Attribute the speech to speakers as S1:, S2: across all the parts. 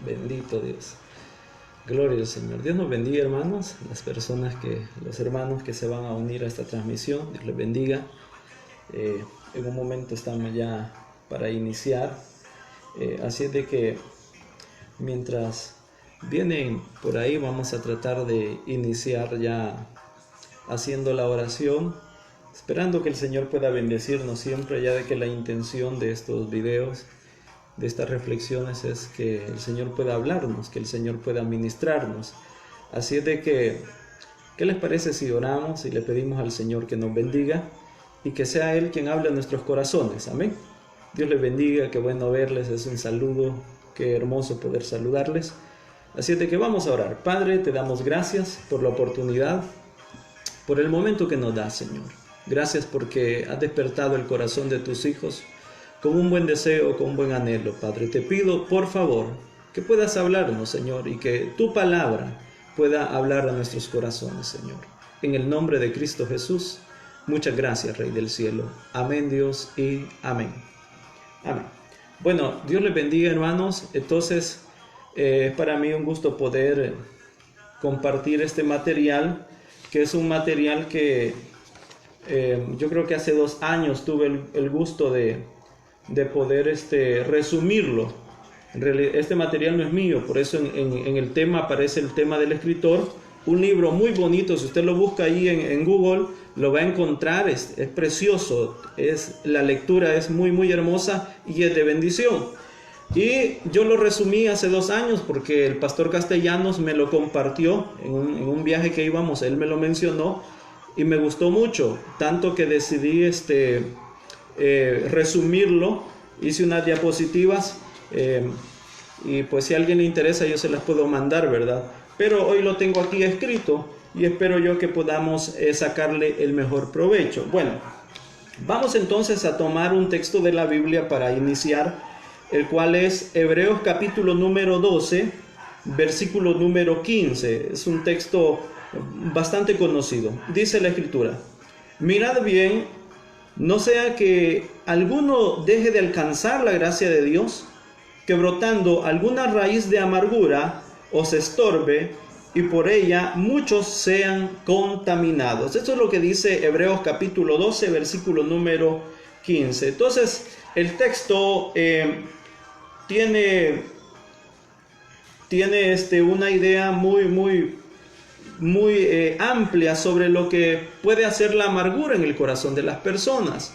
S1: Bendito Dios. Gloria al Señor. Dios nos bendiga, hermanos. Los hermanos que se van a unir a esta transmisión, Dios les bendiga. En un momento estamos ya para iniciar. Así es de que mientras vienen por ahí, vamos a tratar de iniciar ya haciendo la oración, esperando que el Señor pueda bendecirnos siempre, ya de que la intención de estos videos, de estas reflexiones, es que el Señor pueda hablarnos, que el Señor pueda ministrarnos. Así es de que, ¿qué les parece si oramos y le pedimos al Señor que nos bendiga y que sea Él quien hable a nuestros corazones? Amén. Dios les bendiga, qué bueno verles, es un saludo, qué hermoso poder saludarles. Así es de que vamos a orar. Padre, te damos gracias por la oportunidad, por el momento que nos das, Señor. Gracias porque has despertado el corazón de tus hijos con un buen deseo, con un buen anhelo, Padre. Te pido, por favor, que puedas hablarnos, Señor, y que tu palabra pueda hablar a nuestros corazones, Señor. En el nombre de Cristo Jesús, muchas gracias, Rey del Cielo. Amén, Dios, y amén. Amén. Bueno, Dios les bendiga, hermanos. Entonces, es para mí un gusto poder compartir este material, que es un material que yo creo que hace 2 años tuve el gusto de poder resumirlo. En realidad, este material no es mío, por eso en el tema aparece el tema del escritor. Un libro muy bonito, si usted lo busca ahí en Google, lo va a encontrar, es precioso, la lectura es muy muy hermosa y es de bendición. Y yo lo resumí hace 2 años porque el pastor Castellanos me lo compartió en un viaje que íbamos, él me lo mencionó y me gustó mucho, tanto que decidí resumirlo. Hice unas diapositivas y pues si a alguien le interesa yo se las puedo mandar, ¿verdad? Pero hoy lo tengo aquí escrito y espero yo que podamos sacarle el mejor provecho. Bueno, vamos entonces a tomar un texto de la Biblia para iniciar, el cual es Hebreos capítulo número 12, versículo número 15. Es un texto bastante conocido. Dice la Escritura: mirad bien, no sea que alguno deje de alcanzar la gracia de Dios, que brotando alguna raíz de amargura os estorbe y por ella muchos sean contaminados. Esto es lo que dice Hebreos capítulo 12, versículo número 15. Entonces, el texto tiene una idea muy amplia sobre lo que puede hacer la amargura en el corazón de las personas.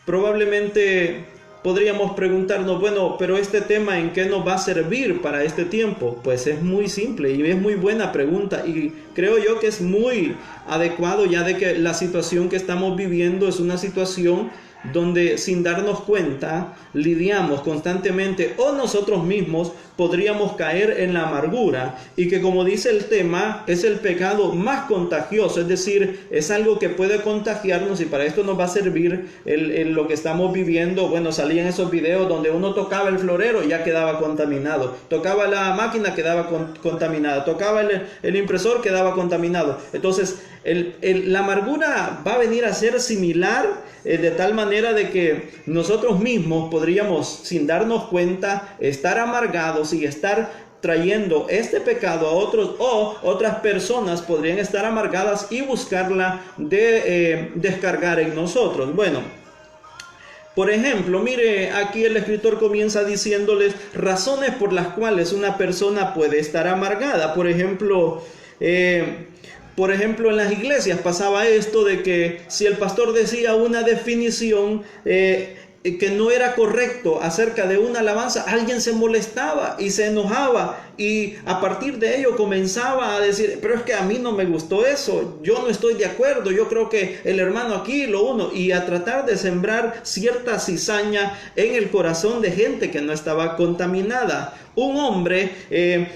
S1: Probablemente podríamos preguntarnos, bueno, pero este tema, ¿en qué nos va a servir para este tiempo? Pues es muy simple y es muy buena pregunta, y creo yo que es muy adecuado, ya de que la situación que estamos viviendo es una situación donde sin darnos cuenta lidiamos constantemente, o nosotros mismos podríamos caer en la amargura, y que, como dice el tema, es el pecado más contagioso, es decir, es algo que puede contagiarnos, y para esto nos va a servir lo que estamos viviendo. Bueno, salían esos videos donde uno tocaba el florero y ya quedaba contaminado, tocaba la máquina, quedaba contaminada, tocaba el impresor, quedaba contaminado. Entonces la amargura va a venir a ser similar, de tal manera de que nosotros mismos podríamos, sin darnos cuenta, estar amargados y estar trayendo este pecado a otros, o otras personas podrían estar amargadas y buscarla descargar en nosotros. Bueno, por ejemplo, mire, aquí el escritor comienza diciéndoles razones por las cuales una persona puede estar amargada. Por ejemplo, en las iglesias pasaba esto de que si el pastor decía una definición que no era correcto acerca de una alabanza, alguien se molestaba y se enojaba, y a partir de ello comenzaba a decir, pero es que a mí no me gustó eso, yo no estoy de acuerdo, yo creo que el hermano aquí lo uno, y a tratar de sembrar cierta cizaña en el corazón de gente que no estaba contaminada. Un hombre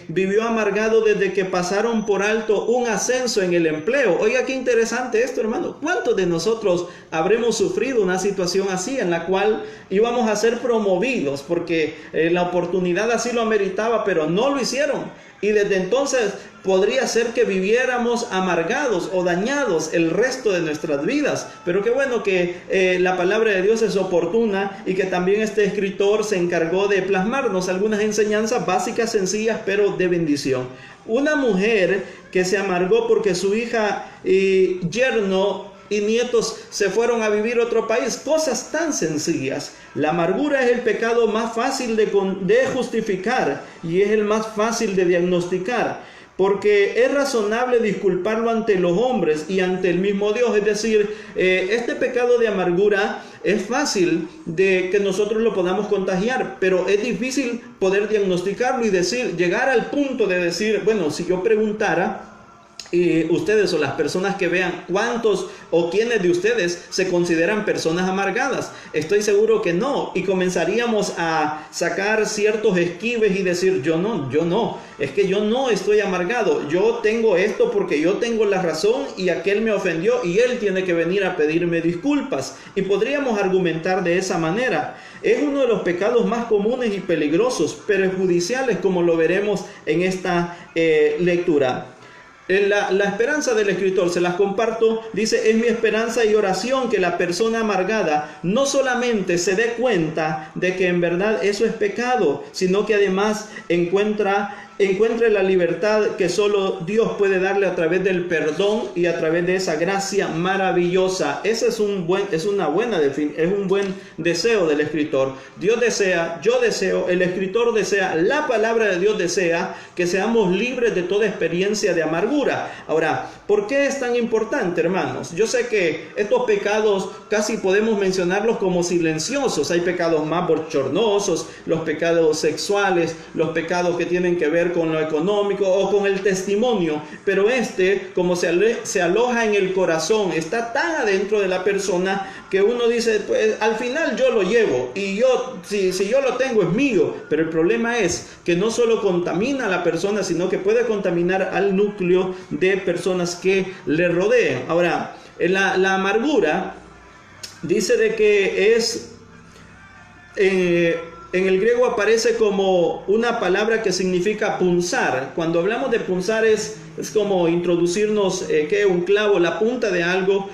S1: vivió amargado desde que pasaron por alto un ascenso en el empleo. Oiga, qué interesante esto, hermano. ¿Cuántos de nosotros habremos sufrido una situación así, en la cual cual íbamos a ser promovidos, porque la oportunidad así lo ameritaba, pero no lo hicieron. Y desde entonces podría ser que viviéramos amargados o dañados el resto de nuestras vidas. Pero qué bueno que la palabra de Dios es oportuna y que también este escritor se encargó de plasmarnos algunas enseñanzas básicas, sencillas, pero de bendición. Una mujer que se amargó porque su hija y yerno y nietos se fueron a vivir a otro país. Cosas tan sencillas. La amargura es el pecado más fácil de justificar y es el más fácil de diagnosticar, porque es razonable disculparlo ante los hombres y ante el mismo Dios. Es decir, este pecado de amargura es fácil de que nosotros lo podamos contagiar, pero es difícil poder diagnosticarlo y llegar al punto de decir, bueno, si yo preguntara, y ustedes o las personas que vean cuántos o quiénes de ustedes se consideran personas amargadas, estoy seguro que no, y comenzaríamos a sacar ciertos esquives y decir, yo no, es que yo no estoy amargado, yo tengo esto porque yo tengo la razón y aquel me ofendió y él tiene que venir a pedirme disculpas, y podríamos argumentar de esa manera. Es uno de los pecados más comunes y peligrosos, perjudiciales, como lo veremos en esta lectura. La esperanza del escritor, se las comparto, dice: es mi esperanza y oración que la persona amargada no solamente se dé cuenta de que en verdad eso es pecado, sino que además encuentre la libertad que solo Dios puede darle a través del perdón y a través de esa gracia maravillosa. Ese es un buen deseo del escritor. Dios desea, yo deseo, el escritor desea, la palabra de Dios desea que seamos libres de toda experiencia de amargura. Ahora, ¿por qué es tan importante, hermanos? Yo sé que estos pecados casi podemos mencionarlos como silenciosos. Hay pecados más bochornosos, los pecados sexuales, los pecados que tienen que ver con lo económico o con el testimonio, pero como se aloja en el corazón, está tan adentro de la persona que uno dice, pues al final yo lo llevo y si yo lo tengo es mío. Pero el problema es que no solo contamina a la persona, sino que puede contaminar al núcleo de personas que le rodeen. Ahora, la amargura dice de que en el griego aparece como una palabra que significa punzar. Cuando hablamos de punzar es como introducirnos un clavo, la punta de algo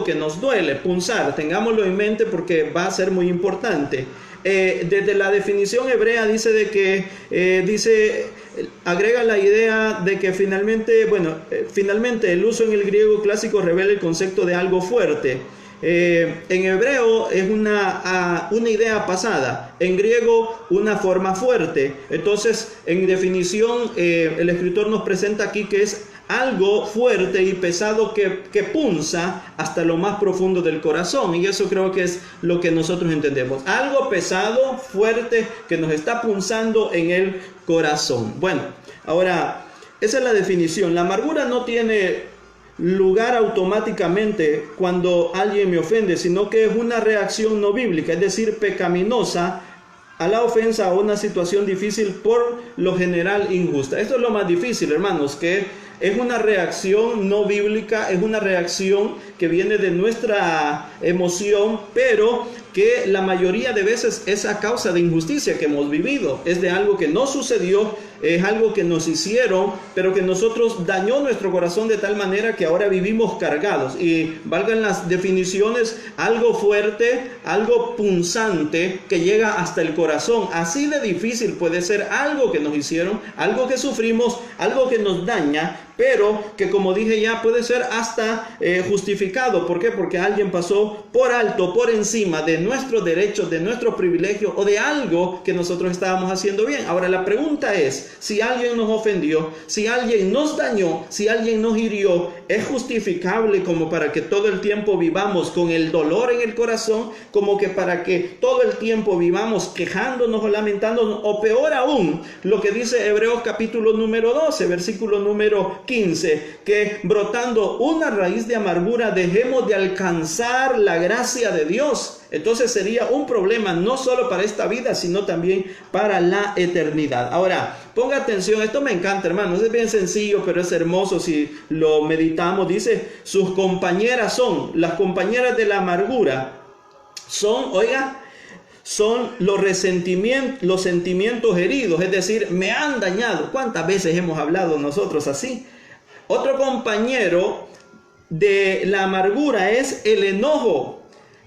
S1: que nos duele. Punzar, tengámoslo en mente porque va a ser muy importante. Desde la definición hebrea agrega la idea de que finalmente el uso en el griego clásico revela el concepto de algo fuerte. En hebreo es una idea pasada, en griego una forma fuerte. Entonces, en definición, el escritor nos presenta aquí que es algo fuerte y pesado que punza hasta lo más profundo del corazón, y eso creo que es lo que nosotros entendemos. Algo pesado, fuerte, que nos está punzando en el corazón. Bueno, ahora, esa es la definición. La amargura no tiene lugar automáticamente cuando alguien me ofende, sino que es una reacción no bíblica, es decir, pecaminosa a la ofensa o una situación difícil, por lo general injusta. Esto es lo más difícil, hermanos, que es una reacción no bíblica, es una reacción que viene de nuestra emoción, pero que la mayoría de veces es a causa de injusticia que hemos vivido, es de algo que no sucedió, es algo que nos hicieron, pero que nosotros dañó nuestro corazón de tal manera que ahora vivimos cargados. Y valgan las definiciones, algo fuerte, algo punzante que llega hasta el corazón. Así de difícil puede ser algo que nos hicieron, algo que sufrimos, algo que nos daña, pero que, como dije ya, puede ser hasta justificado. ¿Por qué? Porque alguien pasó por alto, por encima de nuestros derechos, de nuestros privilegios o de algo que nosotros estábamos haciendo bien. Ahora la pregunta es, si alguien nos ofendió, si alguien nos dañó, si alguien nos hirió, ¿es justificable como para que todo el tiempo vivamos con el dolor en el corazón? Como que para que todo el tiempo vivamos quejándonos o lamentándonos, o peor aún, lo que dice Hebreos capítulo número 12, versículo número 15, que brotando una raíz de amargura dejemos de alcanzar la gracia de Dios. Entonces sería un problema no solo para esta vida, sino también para la eternidad. Ahora, ponga atención, esto me encanta, hermanos, es bien sencillo, pero es hermoso si lo meditamos. Dice, sus compañeras las compañeras de la amargura son, oiga, son los sentimientos heridos, es decir, me han dañado. ¿Cuántas veces hemos hablado nosotros así? Otro compañero de la amargura es el enojo.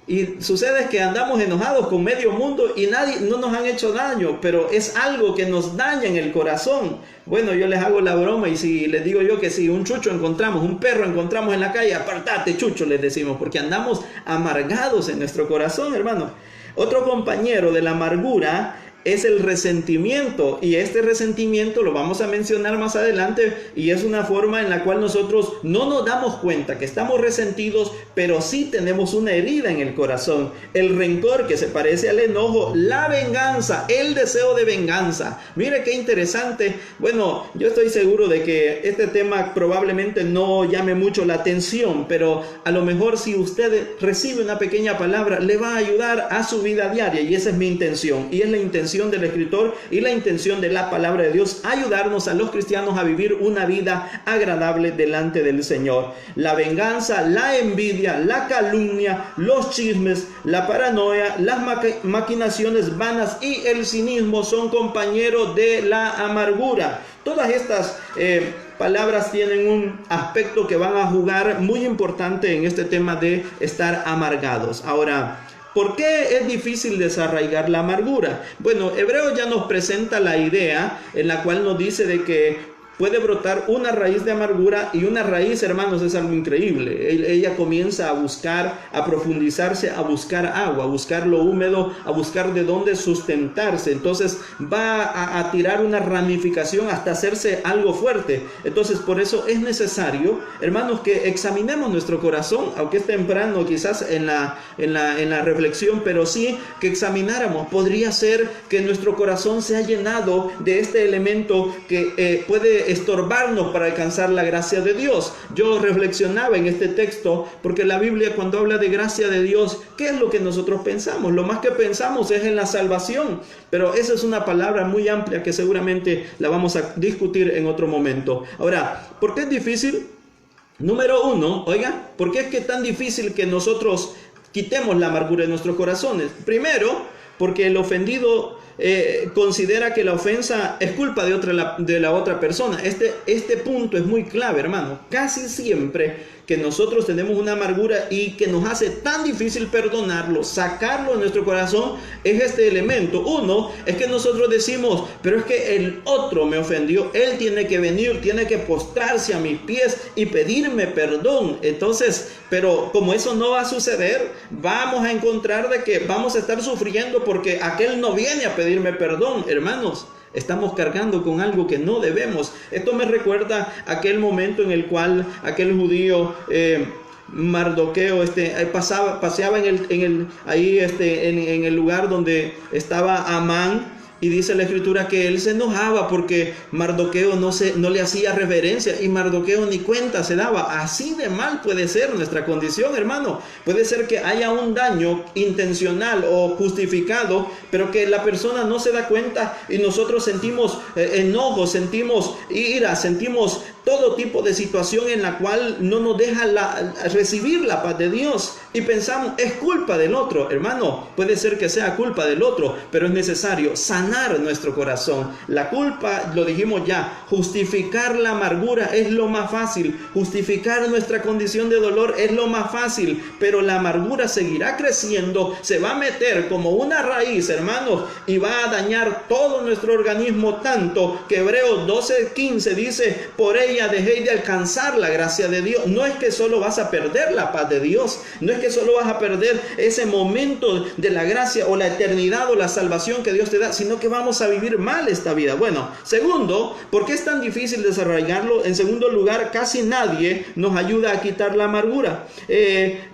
S1: Y sucede que andamos enojados con medio mundo y no nos han hecho daño, pero es algo que nos daña en el corazón. Bueno, yo les hago la broma y si les digo yo que si un chucho encontramos, un perro encontramos en la calle, apartate chucho, les decimos, porque andamos amargados en nuestro corazón, hermano. Otro compañero de la amargura es el resentimiento, y este resentimiento lo vamos a mencionar más adelante, y es una forma en la cual nosotros no nos damos cuenta que estamos resentidos, pero sí tenemos una herida en el corazón. El rencor, que se parece al enojo, la venganza, el deseo de venganza. Mire qué interesante. Bueno, yo estoy seguro de que este tema probablemente no llame mucho la atención, pero a lo mejor si usted recibe una pequeña palabra, le va a ayudar a su vida diaria, y esa es mi intención, y es la intención del escritor y la intención de la palabra de Dios, ayudarnos a los cristianos a vivir una vida agradable delante del Señor. La venganza, la envidia, la calumnia, los chismes, la paranoia, las maquinaciones vanas y el cinismo son compañeros de la amargura. Todas estas palabras tienen un aspecto que van a jugar muy importante en este tema de estar amargados. Ahora, ¿por qué es difícil desarraigar la amargura? Bueno, Hebreo ya nos presenta la idea en la cual nos dice de que puede brotar una raíz de amargura, y una raíz, hermanos, es algo increíble. Ella comienza a buscar, a profundizarse, a buscar agua, a buscar lo húmedo, a buscar de dónde sustentarse. Entonces va a tirar una ramificación hasta hacerse algo fuerte. Entonces por eso es necesario, hermanos, que examinemos nuestro corazón, aunque es temprano quizás en la reflexión, pero sí que examináramos. Podría ser que nuestro corazón se ha llenado de este elemento que puede estorbarnos para alcanzar la gracia de Dios. Yo reflexionaba en este texto porque la Biblia, cuando habla de gracia de Dios, ¿qué es lo que nosotros pensamos? Lo más que pensamos es en la salvación, pero esa es una palabra muy amplia que seguramente la vamos a discutir en otro momento. Ahora, ¿por qué es difícil? Número uno, oiga, ¿por qué es que es tan difícil que nosotros quitemos la amargura de nuestros corazones? Primero, porque el ofendido considera que la ofensa es culpa de la otra persona. Este punto es muy clave, hermano. Casi siempre que nosotros tenemos una amargura y que nos hace tan difícil perdonarlo, sacarlo de nuestro corazón, es este elemento. Uno, es que nosotros decimos, pero es que el otro me ofendió, él tiene que venir, tiene que postrarse a mis pies y pedirme perdón. Entonces, pero como eso no va a suceder, vamos a encontrar de que vamos a estar sufriendo porque aquel no viene a pedirme perdón, hermanos. Estamos cargando con algo que no debemos. Esto me recuerda aquel momento en el cual aquel judío Mardoqueo paseaba en el lugar donde estaba Amán. Y dice la escritura que él se enojaba porque Mardoqueo no le hacía reverencia, y Mardoqueo ni cuenta se daba. Así de mal puede ser nuestra condición, hermano. Puede ser que haya un daño intencional o justificado, pero que la persona no se da cuenta, y nosotros sentimos enojo, sentimos ira, sentimos todo tipo de situación en la cual no nos deja recibir la paz de Dios, y pensamos, es culpa del otro. Hermano, puede ser que sea culpa del otro, pero es necesario sanar nuestro corazón. La culpa, lo dijimos ya, justificar la amargura es lo más fácil, justificar nuestra condición de dolor es lo más fácil, pero la amargura seguirá creciendo, se va a meter como una raíz, hermanos, y va a dañar todo nuestro organismo, tanto que Hebreos 12:15 dice, por ella dejéis de alcanzar la gracia de Dios. No es que solo vas a perder la paz de Dios, no es que solo vas a perder ese momento de la gracia o la eternidad o la salvación que Dios te da, sino que vamos a vivir mal esta vida. Bueno, segundo, ¿por qué es tan difícil desarrollarlo? En segundo lugar, casi nadie nos ayuda a quitar la amargura.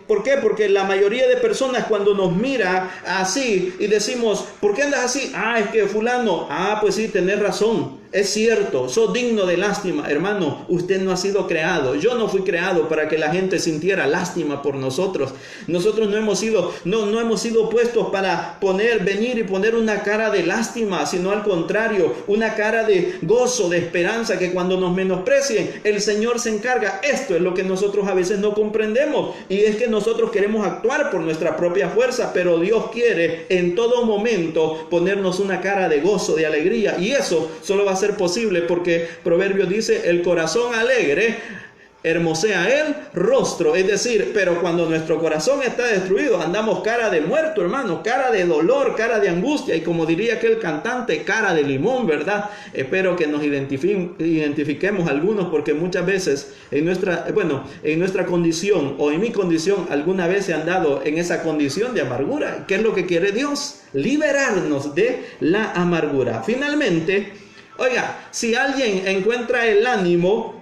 S1: ¿Por qué? Porque la mayoría de personas, cuando nos mira así y decimos, ¿por qué andas así? Es que fulano, pues sí, tenés razón. Es cierto, sos digno de lástima. Hermano, usted no ha sido creado. Yo no fui creado para que la gente sintiera lástima por nosotros. Nosotros no hemos sido puestos para venir y poner una cara de lástima, sino al contrario, una cara de gozo, de esperanza, que cuando nos menosprecien, el Señor se encarga. Esto es lo que nosotros a veces no comprendemos, y es que nosotros queremos actuar por nuestra propia fuerza, pero Dios quiere en todo momento ponernos una cara de gozo, de alegría, y eso solo va a ser posible porque Proverbios dice: el corazón alegre hermosea el rostro. Es decir, pero cuando nuestro corazón está destruido, andamos cara de muerto, hermano, cara de dolor, cara de angustia, y como diría aquel cantante, cara de limón, ¿verdad? Espero que nos identifiquemos algunos, porque muchas veces en nuestra condición, o en mi condición, alguna vez he andado en esa condición de amargura. ¿Qué es lo que quiere Dios? Liberarnos de la amargura. Finalmente, oiga, si alguien encuentra el ánimo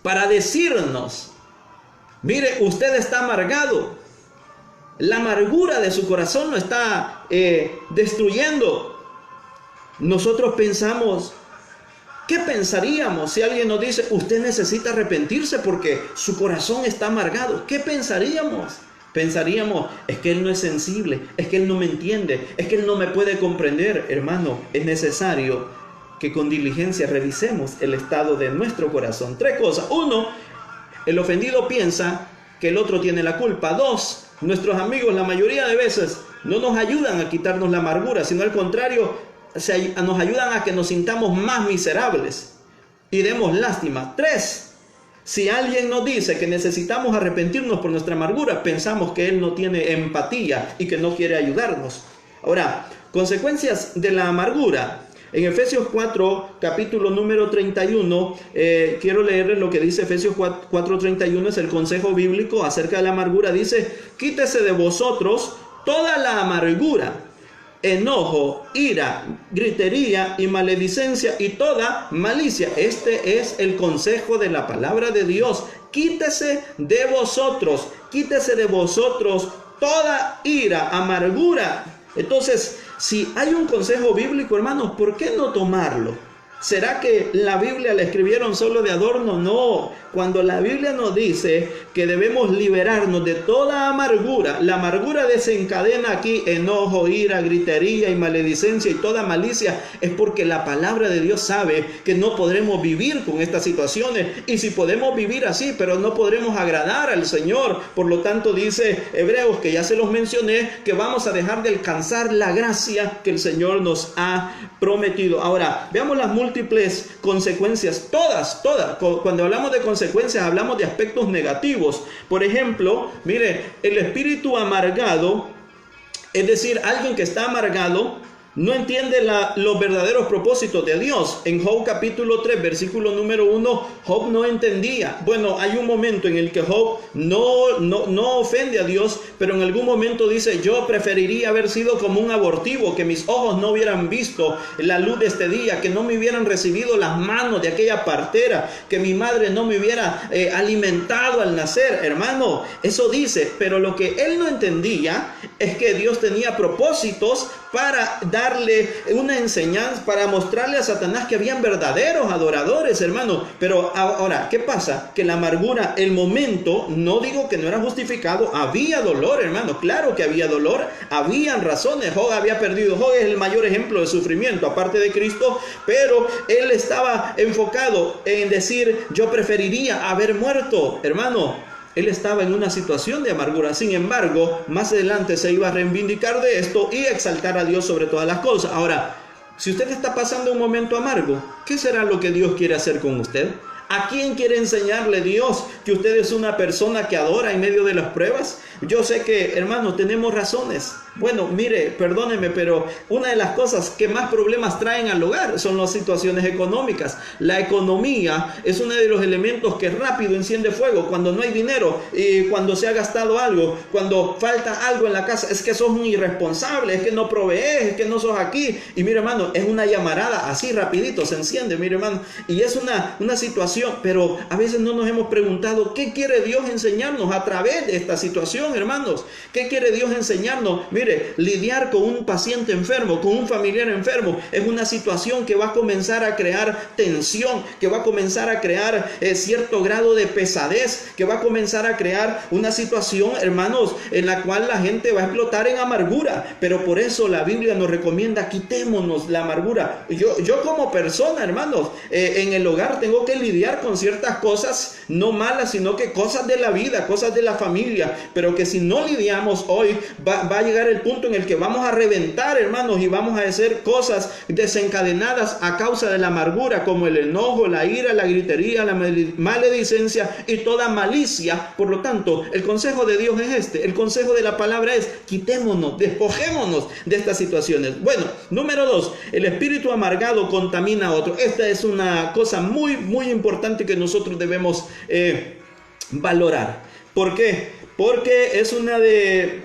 S1: para decirnos: mire, usted está amargado, la amargura de su corazón lo está destruyendo, nosotros pensamos, ¿qué pensaríamos si alguien nos dice: usted necesita arrepentirse porque su corazón está amargado? ¿Qué pensaríamos? Pensaríamos: es que él no es sensible, es que él no me entiende, es que él no me puede comprender. Hermano, es necesario que con diligencia revisemos el estado de nuestro corazón. 3 cosas. 1, el ofendido piensa que el otro tiene la culpa. 2, nuestros amigos la mayoría de veces no nos ayudan a quitarnos la amargura, sino al contrario, nos ayudan a que nos sintamos más miserables y demos lástima. 3, si alguien nos dice que necesitamos arrepentirnos por nuestra amargura, pensamos que él no tiene empatía y que no quiere ayudarnos. Ahora, consecuencias de la amargura. En Efesios 4, capítulo número 31, quiero leerles lo que dice Efesios 4:31, es el consejo bíblico acerca de la amargura. Dice: quítese de vosotros toda la amargura, enojo, ira, gritería y maledicencia y toda malicia. Este es el consejo de la palabra de Dios. Quítese de vosotros toda ira, amargura. Entonces, si hay un consejo bíblico, hermanos, ¿por qué no tomarlo? ¿Será que la Biblia la escribieron solo de adorno? No. Cuando la Biblia nos dice que debemos liberarnos de toda amargura, la amargura desencadena aquí enojo, ira, gritería y maledicencia y toda malicia, es porque la palabra de Dios sabe que no podremos vivir con estas situaciones. Y si podemos vivir así, pero no podremos agradar al Señor. Por lo tanto, dice Hebreos, que ya se los mencioné, que vamos a dejar de alcanzar la gracia que el Señor nos ha prometido. Ahora, veamos las múltiples consecuencias, todas. Cuando hablamos de consecuencias, hablamos de aspectos negativos. Por ejemplo, mire, el espíritu amargado, es decir, alguien que está amargado, no entiende los verdaderos propósitos de Dios. En Job capítulo 3, versículo número 1, Job no entendía. Bueno, hay un momento en el que Job no ofende a Dios, pero en algún momento dice: yo preferiría haber sido como un abortivo, que mis ojos no hubieran visto la luz de este día, que no me hubieran recibido las manos de aquella partera, que mi madre no me hubiera alimentado al nacer. Hermano, eso dice, pero lo que él no entendía es que Dios tenía propósitos para darle una enseñanza, para mostrarle a Satanás que habían verdaderos adoradores, hermano. Pero ahora, ¿qué pasa? Que la amargura, el momento, no digo que no era justificado, había dolor, hermano, claro que había dolor, habían razones. Job había perdido, Job es el mayor ejemplo de sufrimiento, aparte de Cristo, pero él estaba enfocado en decir: yo preferiría haber muerto, hermano. Él estaba en una situación de amargura. Sin embargo, más adelante se iba a reivindicar de esto y exaltar a Dios sobre todas las cosas. Ahora, si usted está pasando un momento amargo, ¿qué será lo que Dios quiere hacer con usted? ¿A quién quiere enseñarle Dios que usted es una persona que adora en medio de las pruebas? Yo sé que, hermanos, tenemos razones. Bueno, mire, perdóneme, pero una de las cosas que más problemas traen al hogar son las situaciones económicas. La economía es uno de los elementos que rápido enciende fuego. Cuando no hay dinero, cuando se ha gastado algo, cuando falta algo en la casa, es que sos un irresponsable, es que no provees, es que no sos aquí. Y mire, hermano, es una llamarada, así rapidito se enciende, mire, hermano. Y es una situación, pero a veces no nos hemos preguntado ¿qué quiere Dios enseñarnos a través de esta situación, hermanos? ¿Qué quiere Dios enseñarnos? Mire, Mire, lidiar con un paciente enfermo, con un familiar enfermo, es una situación que va a comenzar a crear tensión, que va a comenzar a crear cierto grado de pesadez, que va a comenzar a crear una situación, hermanos, en la cual la gente va a explotar en amargura. Pero por eso la Biblia nos recomienda: quitémonos la amargura. Yo como persona, hermanos, en el hogar tengo que lidiar con ciertas cosas, no malas, sino que cosas de la vida, cosas de la familia, pero que si no lidiamos hoy, va a llegar el punto en el que vamos a reventar, hermanos, y vamos a hacer cosas desencadenadas a causa de la amargura, como el enojo, la ira, la gritería, la maledicencia y toda malicia. Por lo tanto, el consejo de Dios es este, el consejo de la palabra es: quitémonos, despojémonos de estas situaciones. Bueno, número 2, el espíritu amargado contamina a otro. Esta es una cosa muy, muy importante que nosotros debemos valorar. ¿Por qué? Porque es una de...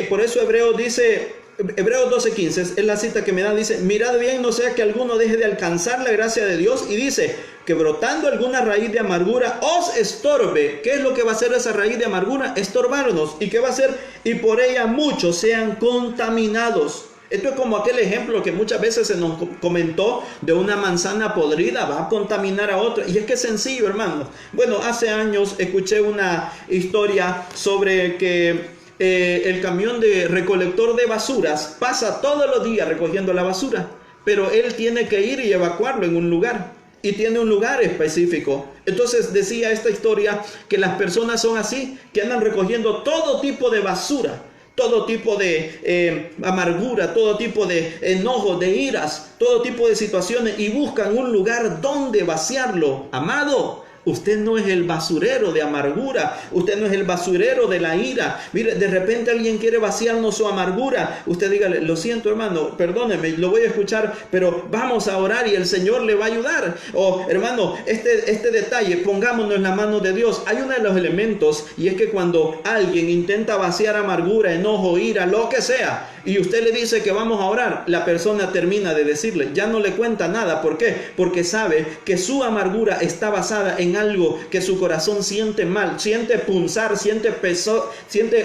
S1: por eso Hebreos 12:15 es la cita que me da. Dice: mirad bien, no sea que alguno deje de alcanzar la gracia de Dios. Y dice que brotando alguna raíz de amargura os estorbe. ¿Qué es lo que va a hacer esa raíz de amargura? Estorbarnos. ¿Y qué va a hacer? Y por ella muchos sean contaminados. Esto es como aquel ejemplo que muchas veces se nos comentó de una manzana podrida, va a contaminar a otra. Y es que es sencillo, hermano. Bueno, hace años escuché una historia sobre que el camión de recolector de basuras pasa todos los días recogiendo la basura, pero él tiene que ir y evacuarlo en un lugar, y tiene un lugar específico. Entonces decía esta historia que las personas son así, que andan recogiendo todo tipo de basura, todo tipo de amargura, todo tipo de enojo, de iras, todo tipo de situaciones, y buscan un lugar donde vaciarlo. Amado, usted no es el basurero de amargura, usted no es el basurero de la ira. Mire, de repente alguien quiere vaciarnos su amargura, usted dígale: lo siento, hermano, perdóneme, lo voy a escuchar, pero vamos a orar y el Señor le va a ayudar. O hermano, este detalle, pongámonos en la mano de Dios. Hay uno de los elementos, y es que cuando alguien intenta vaciar amargura, enojo, ira, lo que sea, y usted le dice que vamos a orar, la persona termina de decirle, ya no le cuenta nada. ¿Por qué? Porque sabe que su amargura está basada en algo que su corazón siente mal, siente punzar, siente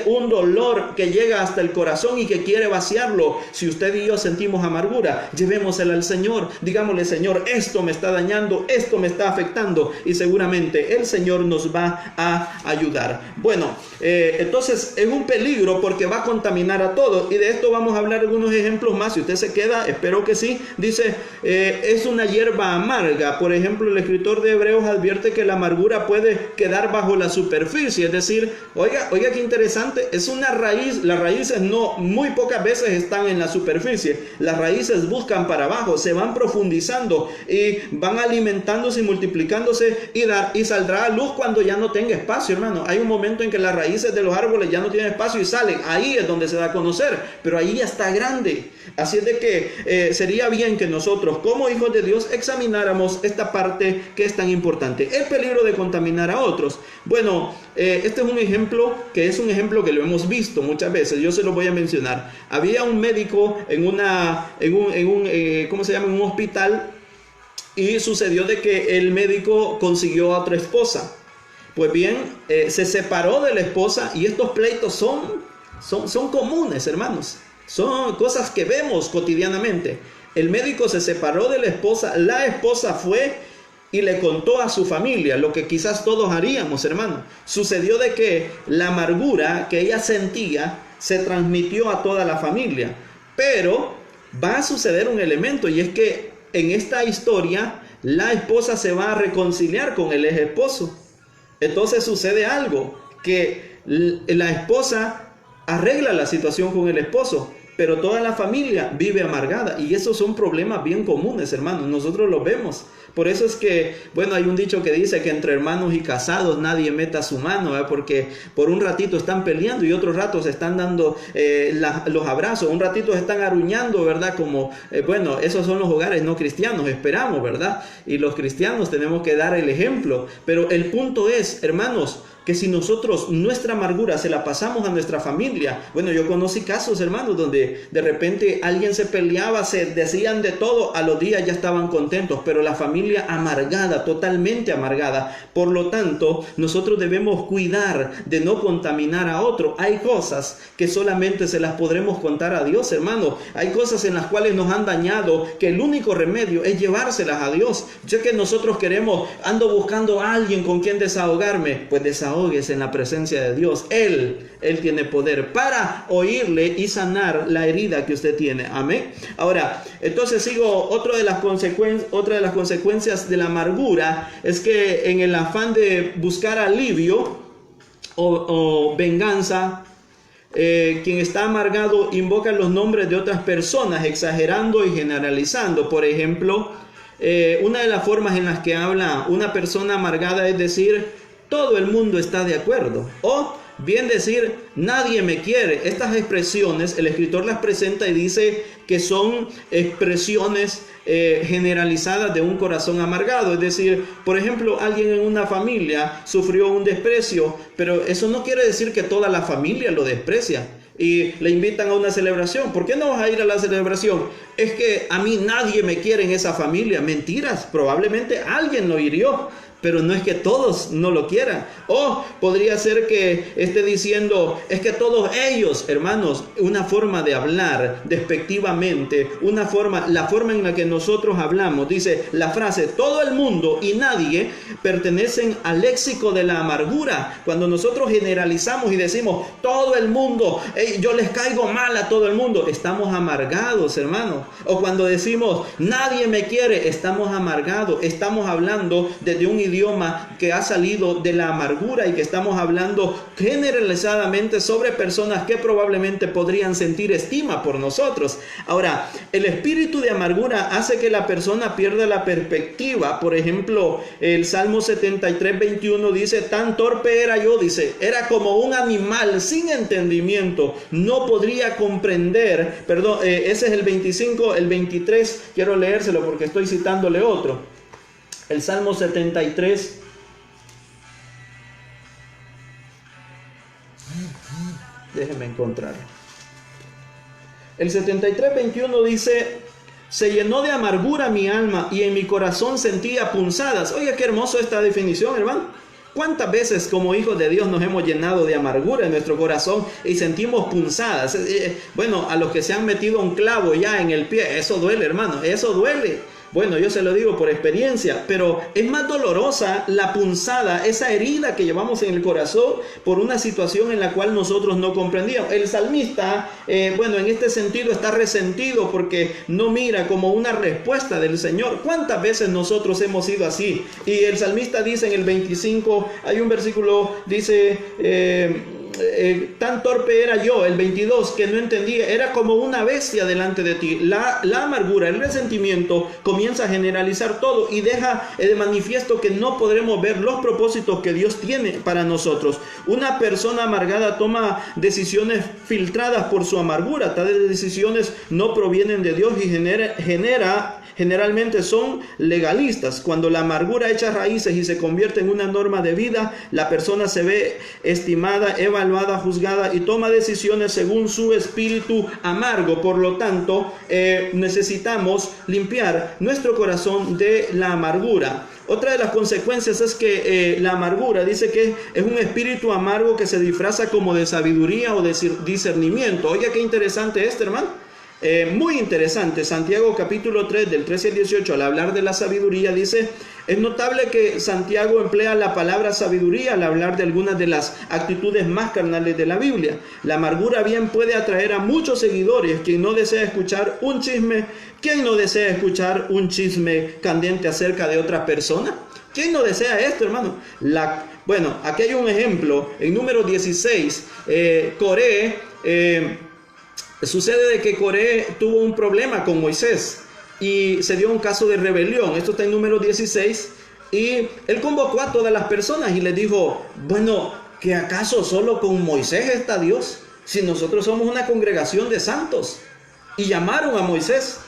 S1: un dolor que llega hasta el corazón y que quiere vaciarlo. Si usted y yo sentimos amargura, llevémosela al Señor, digámosle: Señor, esto me está dañando, esto me está afectando, y seguramente el Señor nos va a ayudar. Bueno, entonces es un peligro porque va a contaminar a todos, y de esto vamos a hablar algunos ejemplos más. Si usted se queda, espero que sí. Dice, es una hierba amarga. Por ejemplo, el escritor de Hebreos advierte que la amargura puede quedar bajo la superficie, es decir, oiga qué interesante, es una raíz. Las raíces muy pocas veces están en la superficie, las raíces buscan para abajo, se van profundizando y van alimentándose y multiplicándose, y saldrá a luz cuando ya no tenga espacio, hermano. Hay un momento en que las raíces de los árboles ya no tienen espacio y salen, ahí es donde se da a conocer, pero ahí ya está grande. Así es de que sería bien que nosotros como hijos de Dios examináramos esta parte que es tan importante, el peligro de contaminar a otros. Bueno, este es un ejemplo que lo hemos visto muchas veces. Yo se lo voy a mencionar. Había un médico en un hospital, y sucedió de que el médico consiguió a otra esposa. Pues bien, se separó de la esposa, y estos pleitos son comunes, hermanos. Son cosas que vemos cotidianamente. El médico se separó de la esposa fue y le contó a su familia lo que quizás todos haríamos, hermano. Sucedió de que la amargura que ella sentía se transmitió a toda la familia. Pero va a suceder un elemento, y es que en esta historia la esposa se va a reconciliar con el ex esposo. Entonces sucede algo, que la esposa arregla la situación con el esposo, pero toda la familia vive amargada, y esos son problemas bien comunes, hermanos. Nosotros los vemos. Por eso es que, bueno, hay un dicho que dice que entre hermanos y casados nadie meta su mano, ¿verdad? Porque por un ratito están peleando y otro rato se están dando los abrazos, un ratito se están aruñando, ¿verdad? Como, bueno, esos son los hogares no cristianos, esperamos, ¿verdad? Y los cristianos tenemos que dar el ejemplo. Pero el punto es, hermanos, que si nosotros nuestra amargura se la pasamos a nuestra familia, bueno, yo conocí casos, hermanos, donde de repente alguien se peleaba, se decían de todo, a los días ya estaban contentos, pero la familia amargada, totalmente amargada. Por lo tanto, nosotros debemos cuidar de no contaminar a otro. Hay cosas que solamente se las podremos contar a Dios, hermano. Hay cosas en las cuales nos han dañado, que el único remedio es llevárselas a Dios. Yo que nosotros queremos, ando buscando a alguien con quien desahogarme, pues desahóguese en la presencia de Dios. Él tiene poder para oírle y sanar la herida que usted tiene. Amén. Ahora, entonces sigo, otra de las consecuencias de la amargura es que en el afán de buscar alivio o venganza, quien está amargado invoca los nombres de otras personas, exagerando y generalizando. Por ejemplo, una de las formas en las que habla una persona amargada es decir, todo el mundo está de acuerdo, o bien decir, nadie me quiere. Estas expresiones el escritor las presenta y dice que son expresiones generalizadas de un corazón amargado. Es decir, por ejemplo, alguien en una familia sufrió un desprecio, pero eso no quiere decir que toda la familia lo desprecia y le invitan a una celebración. ¿Por qué no vas a ir a la celebración? Es que a mí nadie me quiere en esa familia. Mentiras, probablemente alguien lo hirió, pero no es que todos no lo quieran. O podría ser que esté diciendo, es que todos ellos, hermanos, una forma de hablar despectivamente, la forma en la que nosotros hablamos, dice la frase, todo el mundo y nadie pertenecen al léxico de la amargura. Cuando nosotros generalizamos y decimos, todo el mundo, yo les caigo mal a todo el mundo, estamos amargados, hermanos. O cuando decimos, nadie me quiere, estamos amargados, estamos hablando desde un idioma que ha salido de la amargura y que estamos hablando generalizadamente sobre personas que probablemente podrían sentir estima por nosotros. Ahora, el espíritu de amargura hace que la persona pierda la perspectiva. Por ejemplo, el Salmo 73:21 dice, tan torpe era yo, dice, era como un animal sin entendimiento, no podría comprender, ese es el 25, el 23, quiero leérselo porque estoy citándole otro. El Salmo 73. Déjenme encontrar. El 73:21 dice, se llenó de amargura mi alma y en mi corazón sentía punzadas. Oiga, qué hermoso esta definición, hermano. ¿Cuántas veces como hijos de Dios nos hemos llenado de amargura en nuestro corazón y sentimos punzadas? Bueno, a los que se han metido un clavo ya en el pie, eso duele, hermano, eso duele. Bueno, yo se lo digo por experiencia, pero es más dolorosa la punzada, esa herida que llevamos en el corazón por una situación en la cual nosotros no comprendíamos. El salmista, en este sentido está resentido porque no mira como una respuesta del Señor. ¿Cuántas veces nosotros hemos sido así? Y el salmista dice en el 25, hay un versículo, dice... tan torpe era yo, el 22, que no entendía, era como una bestia delante de ti. La amargura, el resentimiento comienza a generalizar todo y deja de manifiesto que no podremos ver los propósitos que Dios tiene para nosotros. Una persona amargada toma decisiones filtradas por su amargura. Tales decisiones no provienen de Dios y generalmente son legalistas. Cuando la amargura echa raíces y se convierte en una norma de vida, la persona se ve estimada, evaluada, juzgada y toma decisiones según su espíritu amargo. Por lo tanto, necesitamos limpiar nuestro corazón de la amargura. Otra de las consecuencias es que la amargura dice que es un espíritu amargo que se disfraza como de sabiduría o de discernimiento. Oiga, qué interesante esto, hermano. Muy interesante. Santiago capítulo 3 del 13 al 18, al hablar de la sabiduría, dice, es notable que Santiago emplea la palabra sabiduría al hablar de algunas de las actitudes más carnales de la Biblia. La amargura bien puede atraer a muchos seguidores. ¿Quién no desea escuchar un chisme? ¿Quién no desea escuchar un chisme candente acerca de otra persona? ¿Quién no desea esto, hermano? Aquí hay un ejemplo. En número 16, Coré... sucede de que Coré tuvo un problema con Moisés y se dio un caso de rebelión. Esto está en número 16 y él convocó a todas las personas y les dijo, bueno, ¿que acaso solo con Moisés está Dios? Si nosotros somos una congregación de santos. Y llamaron a Moisés.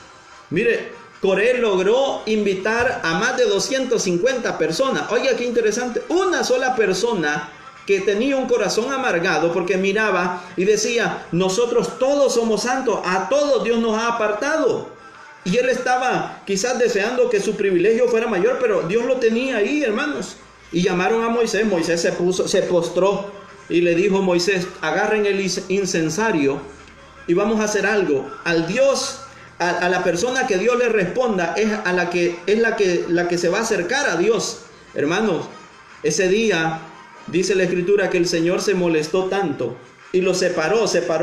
S1: Mire, Coré logró invitar a más de 250 personas. Oiga, qué interesante. Una sola persona que tenía un corazón amargado porque miraba y decía, nosotros todos somos santos, a todos Dios nos ha apartado. Y él estaba quizás deseando que su privilegio fuera mayor, pero Dios lo tenía ahí, hermanos. Y llamaron a Moisés. Moisés se postró y le dijo: Moisés, agarren el incensario y vamos a hacer algo. Al Dios, a la persona que Dios le responda es la que se va a acercar a Dios. Hermanos, ese día dice la Escritura que el Señor se molestó tanto y los separó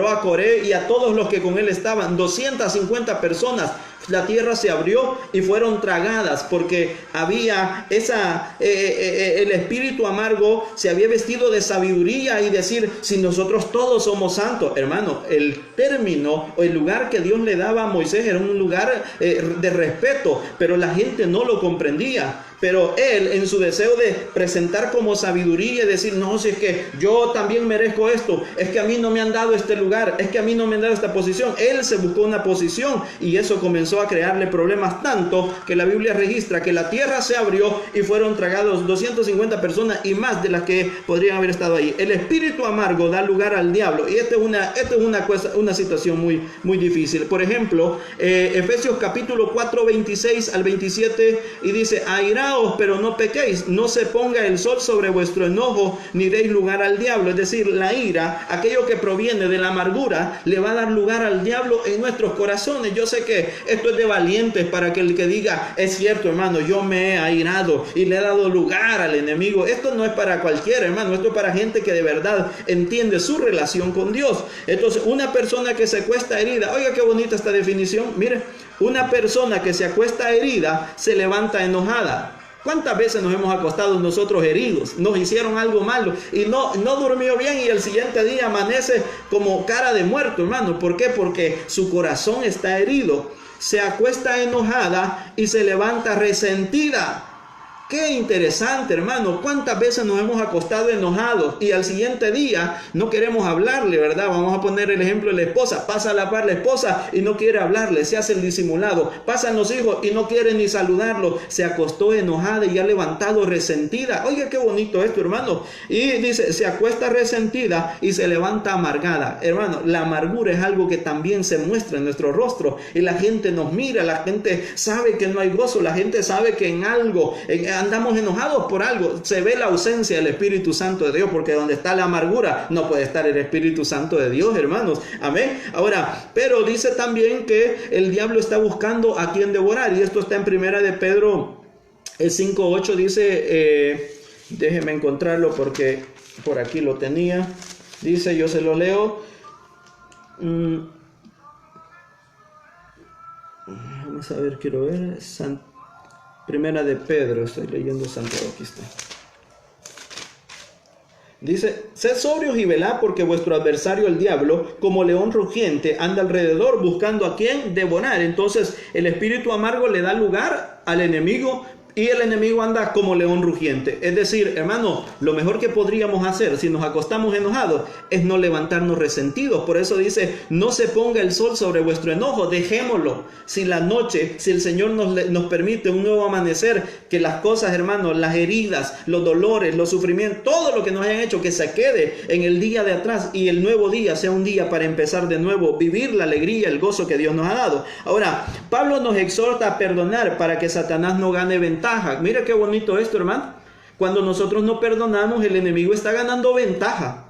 S1: a Coré y a todos los que con él estaban, 250 personas. La tierra se abrió y fueron tragadas porque había el espíritu amargo se había vestido de sabiduría y decir, si nosotros todos somos santos. Hermano, el término o el lugar que Dios le daba a Moisés era un lugar de respeto, pero la gente no lo comprendía. Pero él, en su deseo de presentar como sabiduría y decir, no, si es que yo también merezco esto, es que a mí no me han dado este lugar, es que a mí no me han dado esta posición, él se buscó una posición y eso comenzó a crearle problemas, tanto que la Biblia registra que la tierra se abrió y fueron tragados 250 personas y más de las que podrían haber estado ahí. El espíritu amargo da lugar al diablo y esta es una situación muy, muy difícil. Por ejemplo, Efesios capítulo 4, 26 al 27, y dice, airaos, pero no pequéis, no se ponga el sol sobre vuestro enojo, ni deis lugar al diablo. Es decir, la ira, aquello que proviene de la amargura, le va a dar lugar al diablo en nuestros corazones. Yo sé que esto es de valientes para que el que diga, es cierto, hermano, yo me he airado y le he dado lugar al enemigo. Esto no es para cualquiera, hermano, esto es para gente que de verdad entiende su relación con Dios. Entonces, una persona que se acuesta herida, oiga qué bonita esta definición, mire, una persona que se acuesta herida se levanta enojada. ¿Cuántas veces nos hemos acostado nosotros heridos? Nos hicieron algo malo y no durmió bien y el siguiente día amanece como cara de muerto, hermano. ¿Por qué? Porque su corazón está herido. Se acuesta enojada y se levanta resentida. Qué interesante, hermano. ¿Cuántas veces nos hemos acostado enojados y al siguiente día no queremos hablarle, verdad? Vamos a poner el ejemplo de la esposa. Pasa a la par la esposa y no quiere hablarle, se hace el disimulado. Pasan los hijos y no quieren ni saludarlo. Se acostó enojada y ha levantado resentida. Oiga, qué bonito esto, hermano. Y dice, se acuesta resentida y se levanta amargada. Hermano, la amargura es algo que también se muestra en nuestro rostro y la gente nos mira, la gente sabe que no hay gozo, la gente sabe que en algo andamos enojados por algo. Se ve la ausencia del Espíritu Santo de Dios, porque donde está la amargura no puede estar el Espíritu Santo de Dios, hermanos. Amén. Ahora, pero dice también que el diablo está buscando a quien devorar, y esto está en Primera de Pedro 5:8. Dice, déjeme encontrarlo porque por aquí lo tenía. Dice, yo se lo leo. Vamos a ver, quiero ver. Primera de Pedro, estoy leyendo Santiago, aquí está. Dice, sed sobrios y velad, porque vuestro adversario el diablo, como león rugiente, anda alrededor buscando a quien devorar. Entonces el espíritu amargo le da lugar al enemigo y el enemigo anda como león rugiente. Es decir, hermano, lo mejor que podríamos hacer si nos acostamos enojados es no levantarnos resentidos. Por eso dice, no se ponga el sol sobre vuestro enojo, dejémoslo. Si la noche, si el Señor nos permite un nuevo amanecer, que las cosas, hermano, las heridas, los dolores, los sufrimientos, todo lo que nos hayan hecho, que se quede en el día de atrás y el nuevo día sea un día para empezar de nuevo, vivir la alegría, el gozo que Dios nos ha dado. Ahora, Pablo nos exhorta a perdonar para que Satanás no gane ventaja. Mira qué bonito esto, hermano. Cuando nosotros no perdonamos, el enemigo está ganando ventaja.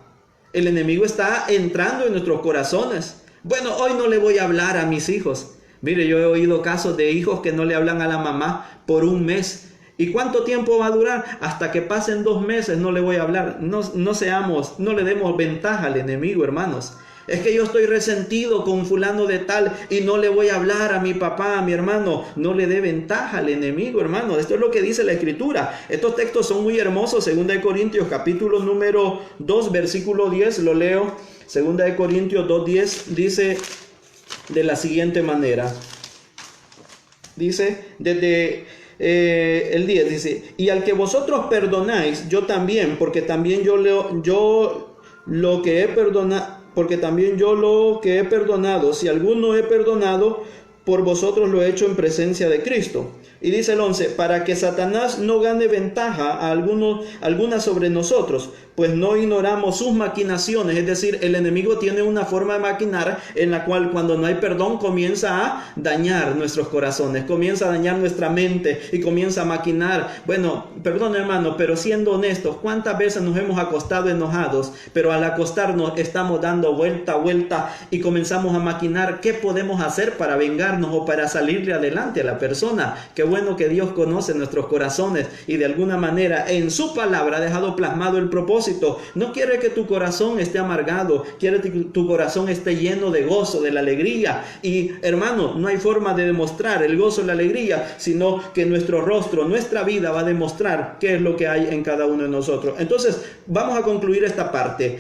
S1: El enemigo está entrando en nuestros corazones. Bueno, hoy no le voy a hablar a mis hijos. Mire, yo he oído casos de hijos que no le hablan a la mamá por un mes. ¿Y cuánto tiempo va a durar? Hasta que pasen 2 meses no le voy a hablar. No le demos ventaja al enemigo, hermanos. Es que yo estoy resentido con fulano de tal y no le voy a hablar a mi papá, a mi hermano. No le dé ventaja al enemigo, hermano. Esto es lo que dice la Escritura. Estos textos son muy hermosos. 2 Corintios capítulo número 2, versículo 10, lo leo. 2 Corintios 2:10 dice de la siguiente manera. Dice desde el 10, dice, y al que vosotros perdonáis, yo también, porque también yo lo que he perdonado, si alguno he perdonado, por vosotros lo he hecho en presencia de Cristo. Y dice el 11, para que Satanás no gane ventaja a alguna sobre nosotros, pues no ignoramos sus maquinaciones. Es decir, el enemigo tiene una forma de maquinar en la cual cuando no hay perdón comienza a dañar nuestros corazones, comienza a dañar nuestra mente y comienza a maquinar. Bueno, perdón hermano, pero siendo honestos, ¿cuántas veces nos hemos acostado enojados, pero al acostarnos estamos dando vuelta y comenzamos a maquinar qué podemos hacer para vengarnos o para salirle adelante a la persona? Qué bueno que Dios conoce nuestros corazones y de alguna manera en su palabra ha dejado plasmado el propósito. No quiere que tu corazón esté amargado, quiere que tu corazón esté lleno de gozo, de la alegría. Y hermano, no hay forma de demostrar el gozo y la alegría, sino que nuestro rostro, nuestra vida va a demostrar qué es lo que hay en cada uno de nosotros. Entonces, vamos a concluir esta parte.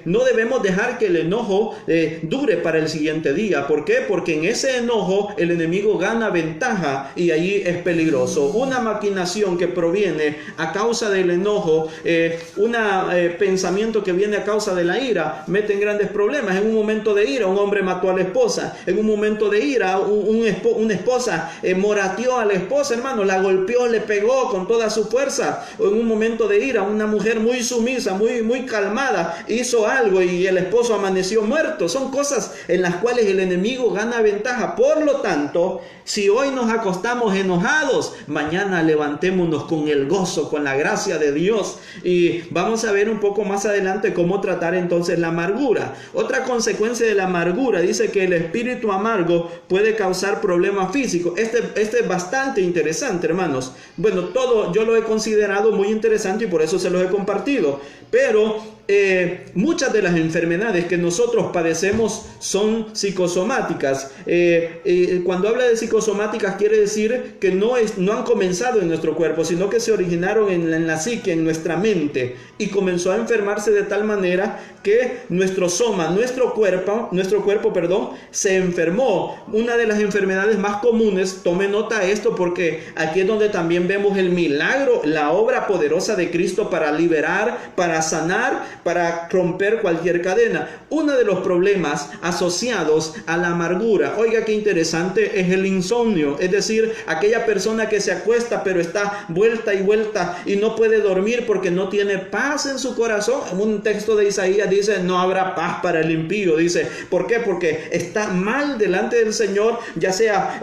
S1: No debemos dejar que el enojo dure para el siguiente día. ¿Por qué? Porque en ese enojo el enemigo gana ventaja y ahí es peligroso. Una maquinación que proviene a causa del enojo, un pensamiento que viene a causa de la ira, mete en grandes problemas. En un momento de ira, un hombre mató a la esposa. En un momento de ira, una esposa morateó a la esposa, hermano, la golpeó, le pegó con toda su fuerza. O en un momento de ira, una mujer muy sumisa, muy calmada, hizo algo y el esposo amaneció muerto. Son cosas en las cuales el enemigo gana ventaja. Por lo tanto, si hoy nos acostamos enojados, mañana levantémonos con el gozo, con la gracia de Dios. Y vamos a ver un poco más adelante cómo tratar entonces la amargura. Otra consecuencia de la amargura dice que el espíritu amargo puede causar problemas físicos. Este es bastante interesante, hermanos. Bueno, todo yo lo he considerado muy interesante y por eso se los he compartido. Pero muchas de las enfermedades que nosotros padecemos son psicosomáticas. Cuando habla de psicosomáticas quiere decir que no han comenzado en nuestro cuerpo, sino que se originaron en la psique, en nuestra mente, y comenzó a enfermarse de tal manera que nuestro cuerpo, se enfermó. Una de las enfermedades más comunes, tome nota de esto porque aquí es donde también vemos el milagro, la obra poderosa de Cristo para liberar, para sanar, para romper cualquier cadena. Uno de los problemas asociados a la amargura, oiga qué interesante, es el insomnio. Es decir, aquella persona que se acuesta pero está vuelta y vuelta y no puede dormir porque no tiene paz en su corazón. En un texto de Isaías dice, no habrá paz para el impío. Dice, ¿por qué? Porque está mal delante del Señor, ya sea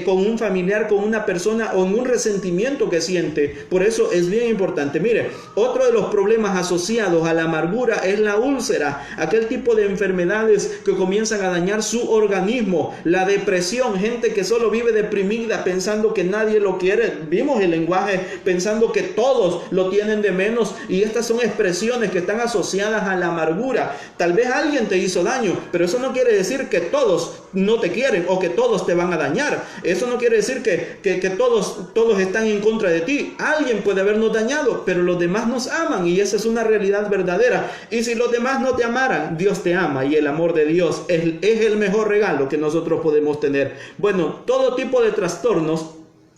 S1: con un familiar, con una persona o en un resentimiento que siente. Por eso es bien importante. Mire, otro de los problemas asociados a la amargura es la úlcera, aquel tipo de enfermedades que comienzan a dañar su organismo. La depresión, gente que solo vive deprimida pensando que nadie lo quiere. Vimos el lenguaje pensando que todos lo tienen de menos, y estas son expresiones que están asociadas a la amargura. Tal vez alguien te hizo daño, pero eso no quiere decir que todos no te quieren o que todos te van a dañar. Eso no quiere decir que todos están en contra de ti. Alguien puede habernos dañado, pero los demás nos aman y esa es una realidad verdadera. Y si los demás no te amaran, Dios te ama y el amor de Dios es el mejor regalo que nosotros podemos tener. Bueno, todo tipo de trastornos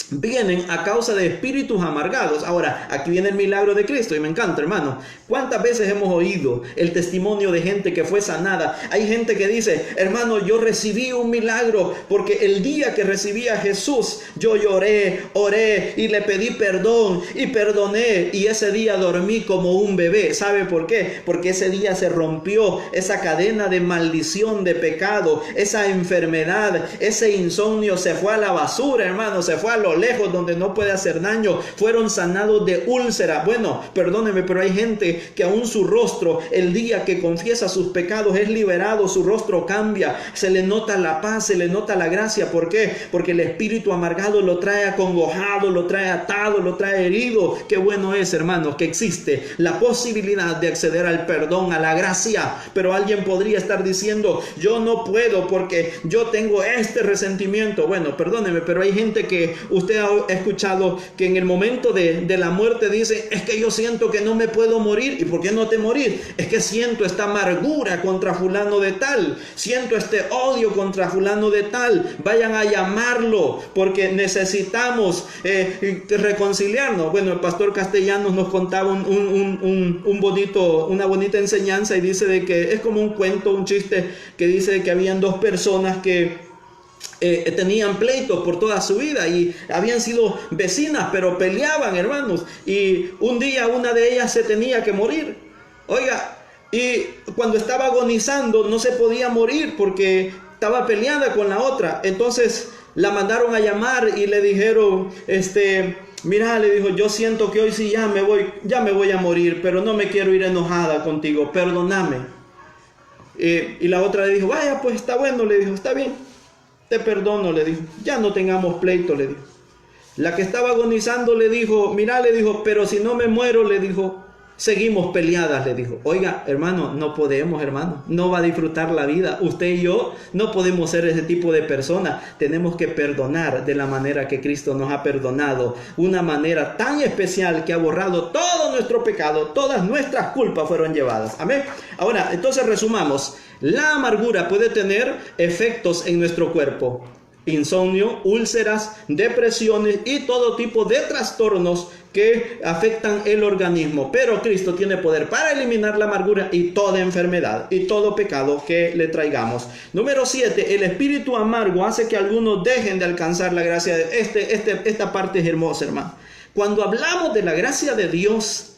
S1: vienen a causa de espíritus amargados. Ahora, aquí viene el milagro de Cristo y me encanta, hermano. ¿Cuántas veces hemos oído el testimonio de gente que fue sanada? Hay gente que dice, hermano, yo recibí un milagro porque el día que recibí a Jesús, yo lloré, oré y le pedí perdón y perdoné, y ese día dormí como un bebé. ¿Sabe por qué? Porque ese día se rompió esa cadena de maldición, de pecado, esa enfermedad, ese insomnio se fue a la basura, hermano, se fue a lo lejos donde no puede hacer daño. Fueron sanados de úlcera. Bueno, perdóneme, pero hay gente que aún su rostro, el día que confiesa sus pecados, es liberado, su rostro cambia, se le nota la paz, se le nota la gracia. ¿Por qué? Porque el espíritu amargado lo trae acongojado, lo trae atado, lo trae herido. Qué bueno es, hermanos, que existe la posibilidad de acceder al perdón, a la gracia. Pero alguien podría estar diciendo, yo no puedo porque yo tengo este resentimiento. Bueno, perdóneme, pero hay gente que usted ha escuchado que en el momento de la muerte dice, es que yo siento que no me puedo morir. ¿Y por qué no te morir? Es que siento esta amargura contra fulano de tal, siento este odio contra fulano de tal. Vayan a llamarlo porque necesitamos reconciliarnos. Bueno, el pastor Castellanos nos contaba una bonita enseñanza y dice de que es como un cuento, un chiste que dice que habían dos personas que tenían pleitos por toda su vida y habían sido vecinas, pero peleaban, hermanos, y un día una de ellas se tenía que morir. Oiga, y cuando estaba agonizando no se podía morir porque estaba peleada con la otra. Entonces la mandaron a llamar y le dijeron, mira, le dijo, yo siento que hoy sí ya me voy a morir, pero no me quiero ir enojada contigo, perdóname. Y la otra le dijo, vaya, pues está bueno, le dijo, está bien, te perdono, le dijo, ya no tengamos pleito, le dijo. La que estaba agonizando le dijo, mira, le dijo, pero si no me muero, le dijo, seguimos peleadas, le dijo. Oiga, hermano, no podemos, hermano, no va a disfrutar la vida. Usted y yo no podemos ser ese tipo de persona. Tenemos que perdonar de la manera que Cristo nos ha perdonado, una manera tan especial que ha borrado todo nuestro pecado, todas nuestras culpas fueron llevadas. Amén. Ahora, entonces resumamos. La amargura puede tener efectos en nuestro cuerpo. Insomnio, úlceras, depresiones y todo tipo de trastornos que afectan el organismo. Pero Cristo tiene poder para eliminar la amargura y toda enfermedad y todo pecado que le traigamos. Número 7. El espíritu amargo hace que algunos dejen de alcanzar la gracia de esta parte es hermosa, hermano. Cuando hablamos de la gracia de Dios,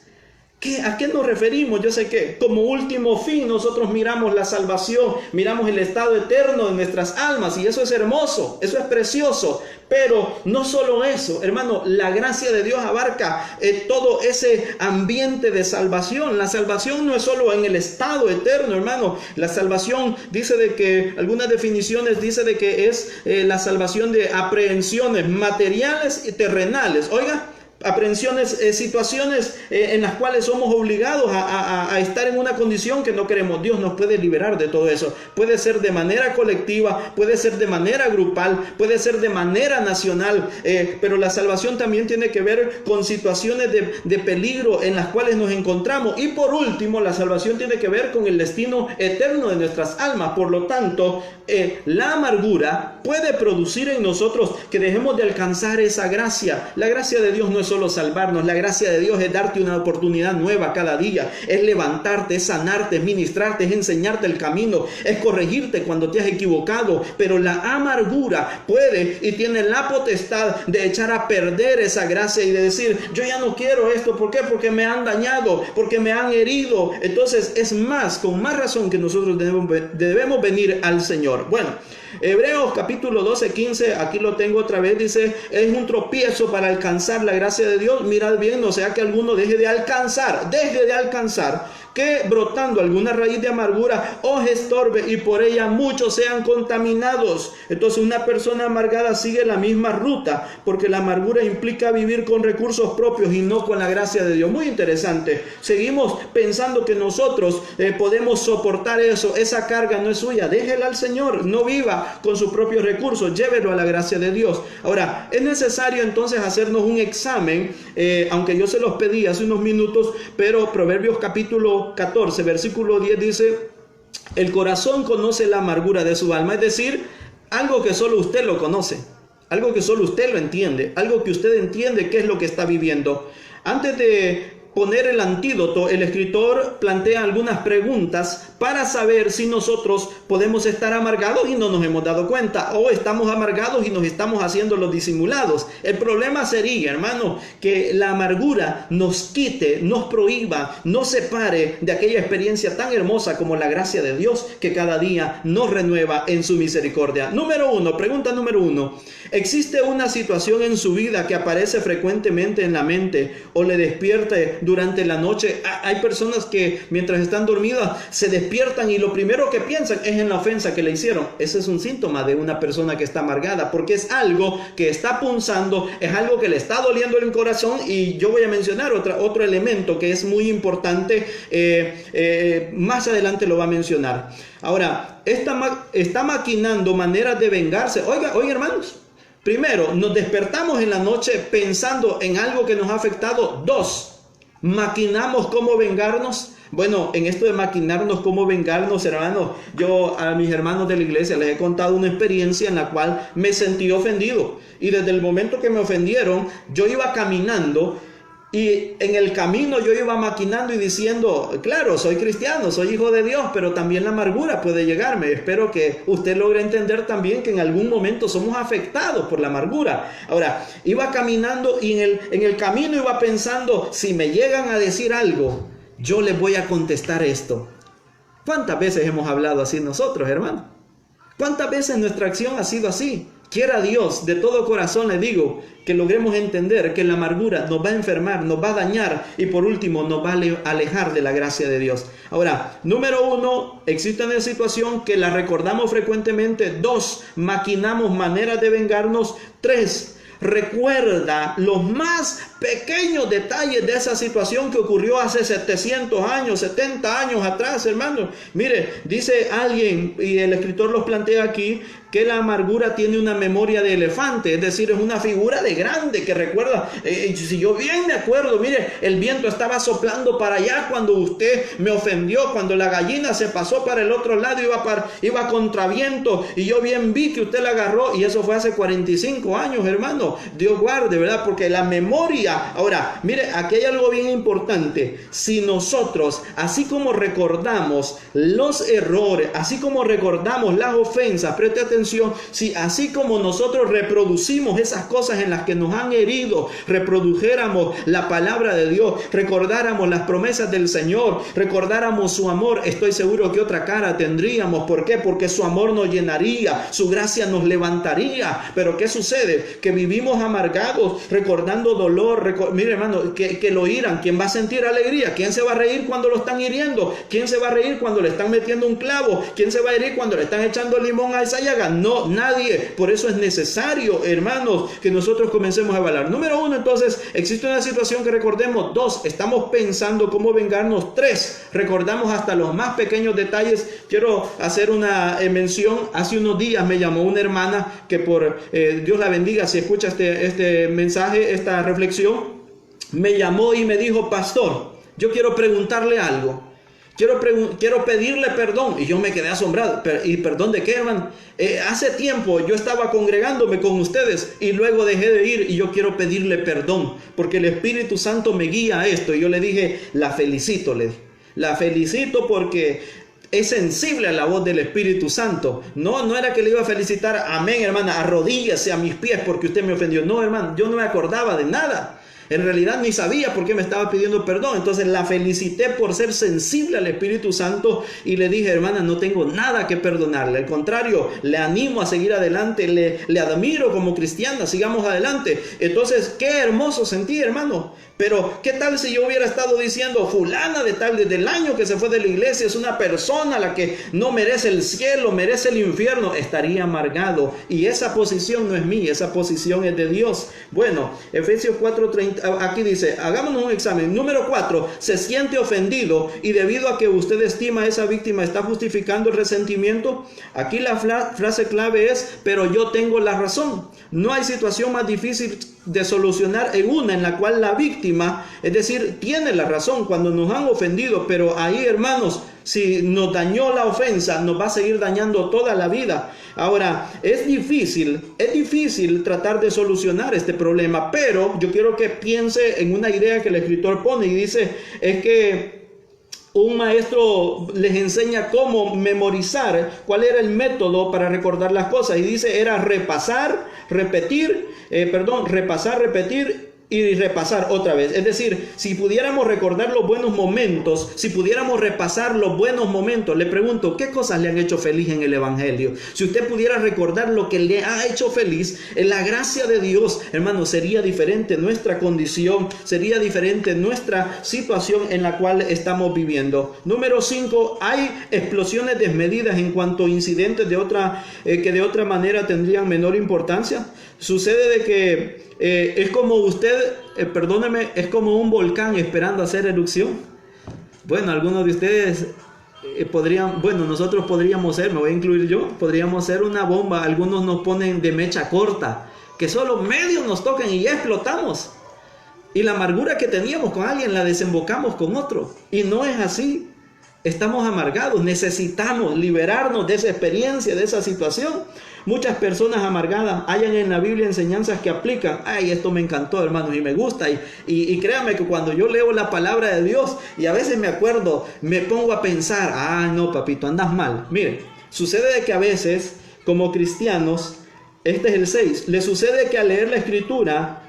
S1: ¿a qué nos referimos? Yo sé que como último fin nosotros miramos la salvación, miramos el estado eterno de nuestras almas, y eso es hermoso, eso es precioso. Pero no solo eso, hermano, la gracia de Dios abarca todo ese ambiente de salvación. La salvación no es solo en el estado eterno, hermano. La salvación dice de que, algunas definiciones dice de que es la salvación de aprehensiones materiales y terrenales. Oiga, aprehensiones, situaciones en las cuales somos obligados a estar en una condición que no queremos. Dios nos puede liberar de todo eso. Puede ser de manera colectiva, puede ser de manera grupal, puede ser de manera nacional, pero la salvación también tiene que ver con situaciones de peligro en las cuales nos encontramos. Y por último, la salvación tiene que ver con el destino eterno de nuestras almas. Por lo tanto, la amargura puede producir en nosotros que dejemos de alcanzar esa gracia. La gracia de Dios no es solo salvarnos, la gracia de Dios es darte una oportunidad nueva cada día, es levantarte, es sanarte, es ministrarte, es enseñarte el camino, es corregirte cuando te has equivocado. Pero la amargura puede y tiene la potestad de echar a perder esa gracia y de decir, yo ya no quiero esto. ¿Por qué? Porque me han dañado, porque me han herido. Entonces es con más razón que nosotros debemos venir al Señor. Bueno, Hebreos capítulo 12, 15, aquí lo tengo otra vez, dice, es un tropiezo para alcanzar la gracia de Dios. Mirad bien, no sea que alguno deje de alcanzar, que brotando alguna raíz de amargura os estorbe y por ella muchos sean contaminados. Entonces una persona amargada sigue la misma ruta, porque la amargura implica vivir con recursos propios y no con la gracia de Dios. Muy interesante. Seguimos pensando que nosotros podemos soportar eso. Esa carga no es suya. Déjela al Señor. No viva con sus propios recursos. Llévelo a la gracia de Dios. Ahora, es necesario entonces hacernos un examen, aunque yo se los pedí hace unos minutos, pero Proverbios capítulo 14, versículo 10 dice, el corazón conoce la amargura de su alma. Es decir, algo que solo usted lo conoce, algo que solo usted lo entiende, algo que usted entiende qué es lo que está viviendo. Antes de poner el antídoto, el escritor plantea algunas preguntas para saber si nosotros podemos estar amargados y no nos hemos dado cuenta, o estamos amargados y nos estamos haciendo los disimulados. El problema sería, hermano, que la amargura nos quite, nos prohíba, nos separe de aquella experiencia tan hermosa como la gracia de Dios que cada día nos renueva en su misericordia. Pregunta número 1. ¿Existe una situación en su vida que aparece frecuentemente en la mente o le despierte durante la noche? Hay personas que mientras están dormidas se despiertan y lo primero que piensan es en la ofensa que le hicieron. Ese es un síntoma de una persona que está amargada, porque es algo que está punzando, es algo que le está doliendo en el corazón. Y yo voy a mencionar otro elemento que es muy importante, más adelante lo va a mencionar. Ahora, está maquinando maneras de vengarse. Oiga, hermanos, primero, nos despertamos en la noche pensando en algo que nos ha afectado. 2, maquinamos cómo vengarnos. Bueno, en esto de maquinarnos cómo vengarnos, hermanos, yo a mis hermanos de la iglesia les he contado una experiencia en la cual me sentí ofendido. Y desde el momento que me ofendieron, yo iba caminando y en el camino yo iba maquinando y diciendo, claro, soy cristiano, soy hijo de Dios, pero también la amargura puede llegarme. Espero que usted logre entender también que en algún momento somos afectados por la amargura. Ahora, iba caminando y en el camino iba pensando, si me llegan a decir algo yo les voy a contestar esto. ¿Cuántas veces hemos hablado así nosotros, hermano? ¿Cuántas veces nuestra acción ha sido así? Quiera Dios, de todo corazón le digo, que logremos entender que la amargura nos va a enfermar, nos va a dañar y por último nos va a alejar de la gracia de Dios. Ahora, número 1, existe una situación que la recordamos frecuentemente. 2, maquinamos maneras de vengarnos. 3, recuerda los más pequeños detalles de esa situación que ocurrió hace 700 años, 70 años atrás, hermano. Mire, dice alguien, y el escritor los plantea aquí, que la amargura tiene una memoria de elefante, es decir, es una figura de grande que recuerda, si yo bien me acuerdo, mire, el viento estaba soplando para allá cuando usted me ofendió, cuando la gallina se pasó para el otro lado, iba contra viento, y yo bien vi que usted la agarró, y eso fue hace 45 años, hermano. Dios guarde, ¿verdad? Porque la memoria, ahora, mire, aquí hay algo bien importante. Si nosotros, así como recordamos los errores, así como recordamos las ofensas, preste atención, si así como nosotros reproducimos esas cosas en las que nos han herido, reprodujéramos la palabra de Dios, recordáramos las promesas del Señor, recordáramos su amor, estoy seguro que otra cara tendríamos. ¿Por qué? Porque su amor nos llenaría, su gracia nos levantaría. Pero ¿qué sucede? Que vivimos amargados, recordando dolor. Mire, hermano, que lo hiran. ¿Quién va a sentir alegría? ¿Quién se va a reír cuando lo están hiriendo? ¿Quién se va a reír cuando le están metiendo un clavo? ¿Quién se va a reír cuando le están echando limón a esa llaga? No, nadie. Por eso es necesario, hermanos, que nosotros comencemos a evaluar. Número 1, entonces, existe una situación que recordemos. 2, estamos pensando cómo vengarnos. 3, recordamos hasta los más pequeños detalles. Quiero hacer una mención. Hace unos días me llamó una hermana que por Dios la bendiga si escucha este mensaje, esta reflexión. Me llamó y me dijo: pastor, yo quiero preguntarle algo. Quiero pedirle perdón. Y yo me quedé asombrado. ¿Y perdón de qué, hermano? Hace tiempo yo estaba congregándome con ustedes y luego dejé de ir, y yo quiero pedirle perdón porque el Espíritu Santo me guía a esto. Y yo le dije: la felicito, le dije. La felicito porque es sensible a la voz del Espíritu Santo. No era que le iba a felicitar, amén, hermana, arrodíllese a mis pies porque usted me ofendió. No, hermano, yo no me acordaba de nada. En realidad ni sabía por qué me estaba pidiendo perdón. Entonces la felicité por ser sensible al Espíritu Santo y le dije: hermana, no tengo nada que perdonarle. Al contrario, le animo a seguir adelante. Le admiro como cristiana. Sigamos adelante. Entonces, qué hermoso sentí, hermano. Pero, ¿qué tal si yo hubiera estado diciendo: fulana de tal, desde el año que se fue de la iglesia, es una persona a la que no merece el cielo, merece el infierno? Estaría amargado. Y esa posición no es mía, esa posición es de Dios. Bueno, Efesios 4:30, aquí dice, hagámonos un examen. Número 4, se siente ofendido y debido a que usted estima a esa víctima, ¿está justificando el resentimiento? Aquí la frase clave es: pero yo tengo la razón. No hay situación más difícil de solucionar en la cual la víctima, es decir, tiene la razón cuando nos han ofendido. Pero ahí, hermanos, si nos dañó la ofensa, nos va a seguir dañando toda la vida. Ahora, es difícil tratar de solucionar este problema, pero yo quiero que piense en una idea que el escritor pone y dice, es que un maestro les enseña cómo memorizar, cuál era el método para recordar las cosas, y dice, era repasar, repetir y repasar otra vez. Es decir, si pudiéramos recordar los buenos momentos, si pudiéramos repasar los buenos momentos, le pregunto, ¿qué cosas le han hecho feliz en el Evangelio? Si usted pudiera recordar lo que le ha hecho feliz, en la gracia de Dios, hermano, sería diferente nuestra condición, sería diferente nuestra situación en la cual estamos viviendo. Número 5, hay explosiones desmedidas en cuanto a incidentes que de otra manera tendrían menor importancia. Sucede de que es como es como un volcán esperando hacer erupción. Bueno, algunos de ustedes nosotros podríamos ser, me voy a incluir yo, podríamos ser una bomba. Algunos nos ponen de mecha corta, que solo medio nos toquen y ya explotamos. Y la amargura que teníamos con alguien la desembocamos con otro. Y no es así. Estamos amargados, necesitamos liberarnos de esa experiencia, de esa situación. Muchas personas amargadas hallan en la Biblia enseñanzas que aplican. Ay, esto me encantó, hermanos, y me gusta. Y créanme que cuando yo leo la palabra de Dios y a veces me acuerdo, me pongo a pensar, no, papito, andas mal. Mire, sucede de que a veces, como cristianos, este es el 6, le sucede que al leer la Escritura,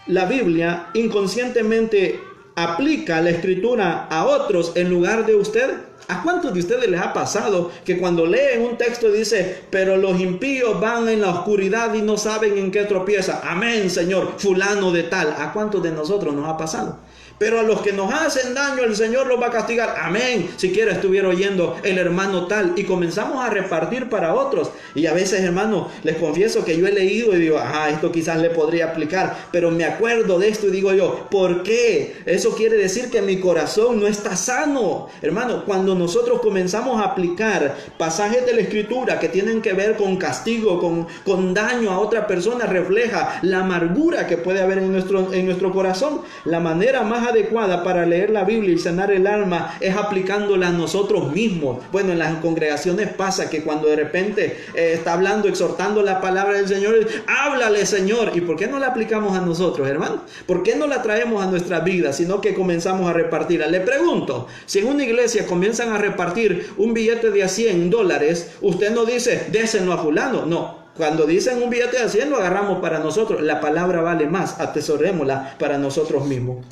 S1: la Biblia, inconscientemente aplica la escritura a otros en lugar de usted? ¿A cuántos de ustedes les ha pasado que cuando leen un texto dice, pero los impíos van en la oscuridad y no saben en qué tropieza? Amén, Señor, fulano de tal. ¿A cuántos de nosotros nos ha pasado? Pero a los que nos hacen daño el Señor los va a castigar. Amén. Siquiera estuviera oyendo el hermano tal. Y comenzamos a repartir para otros. Y a veces, hermano, les confieso que yo he leído y digo, esto quizás le podría aplicar. Pero me acuerdo de esto y digo yo, ¿por qué? Eso quiere decir que mi corazón no está sano. Hermano, cuando nosotros comenzamos a aplicar pasajes de la Escritura que tienen que ver con castigo, con daño a otra persona, refleja la amargura que puede haber en nuestro corazón. La manera más adecuada para leer la Biblia y sanar el alma es aplicándola a nosotros mismos. Bueno, en las congregaciones pasa que cuando de repente está hablando, exhortando la palabra del Señor, háblale, Señor. ¿Y por qué no la aplicamos a nosotros, hermano? ¿Por qué no la traemos a nuestra vida, sino que comenzamos a repartirla? Le pregunto, si en una iglesia comienzan a repartir un billete de $100, usted no dice, déselo a fulano, no. Cuando dicen un billete de 100, lo agarramos para nosotros. La palabra vale más, atesorémosla para nosotros mismos.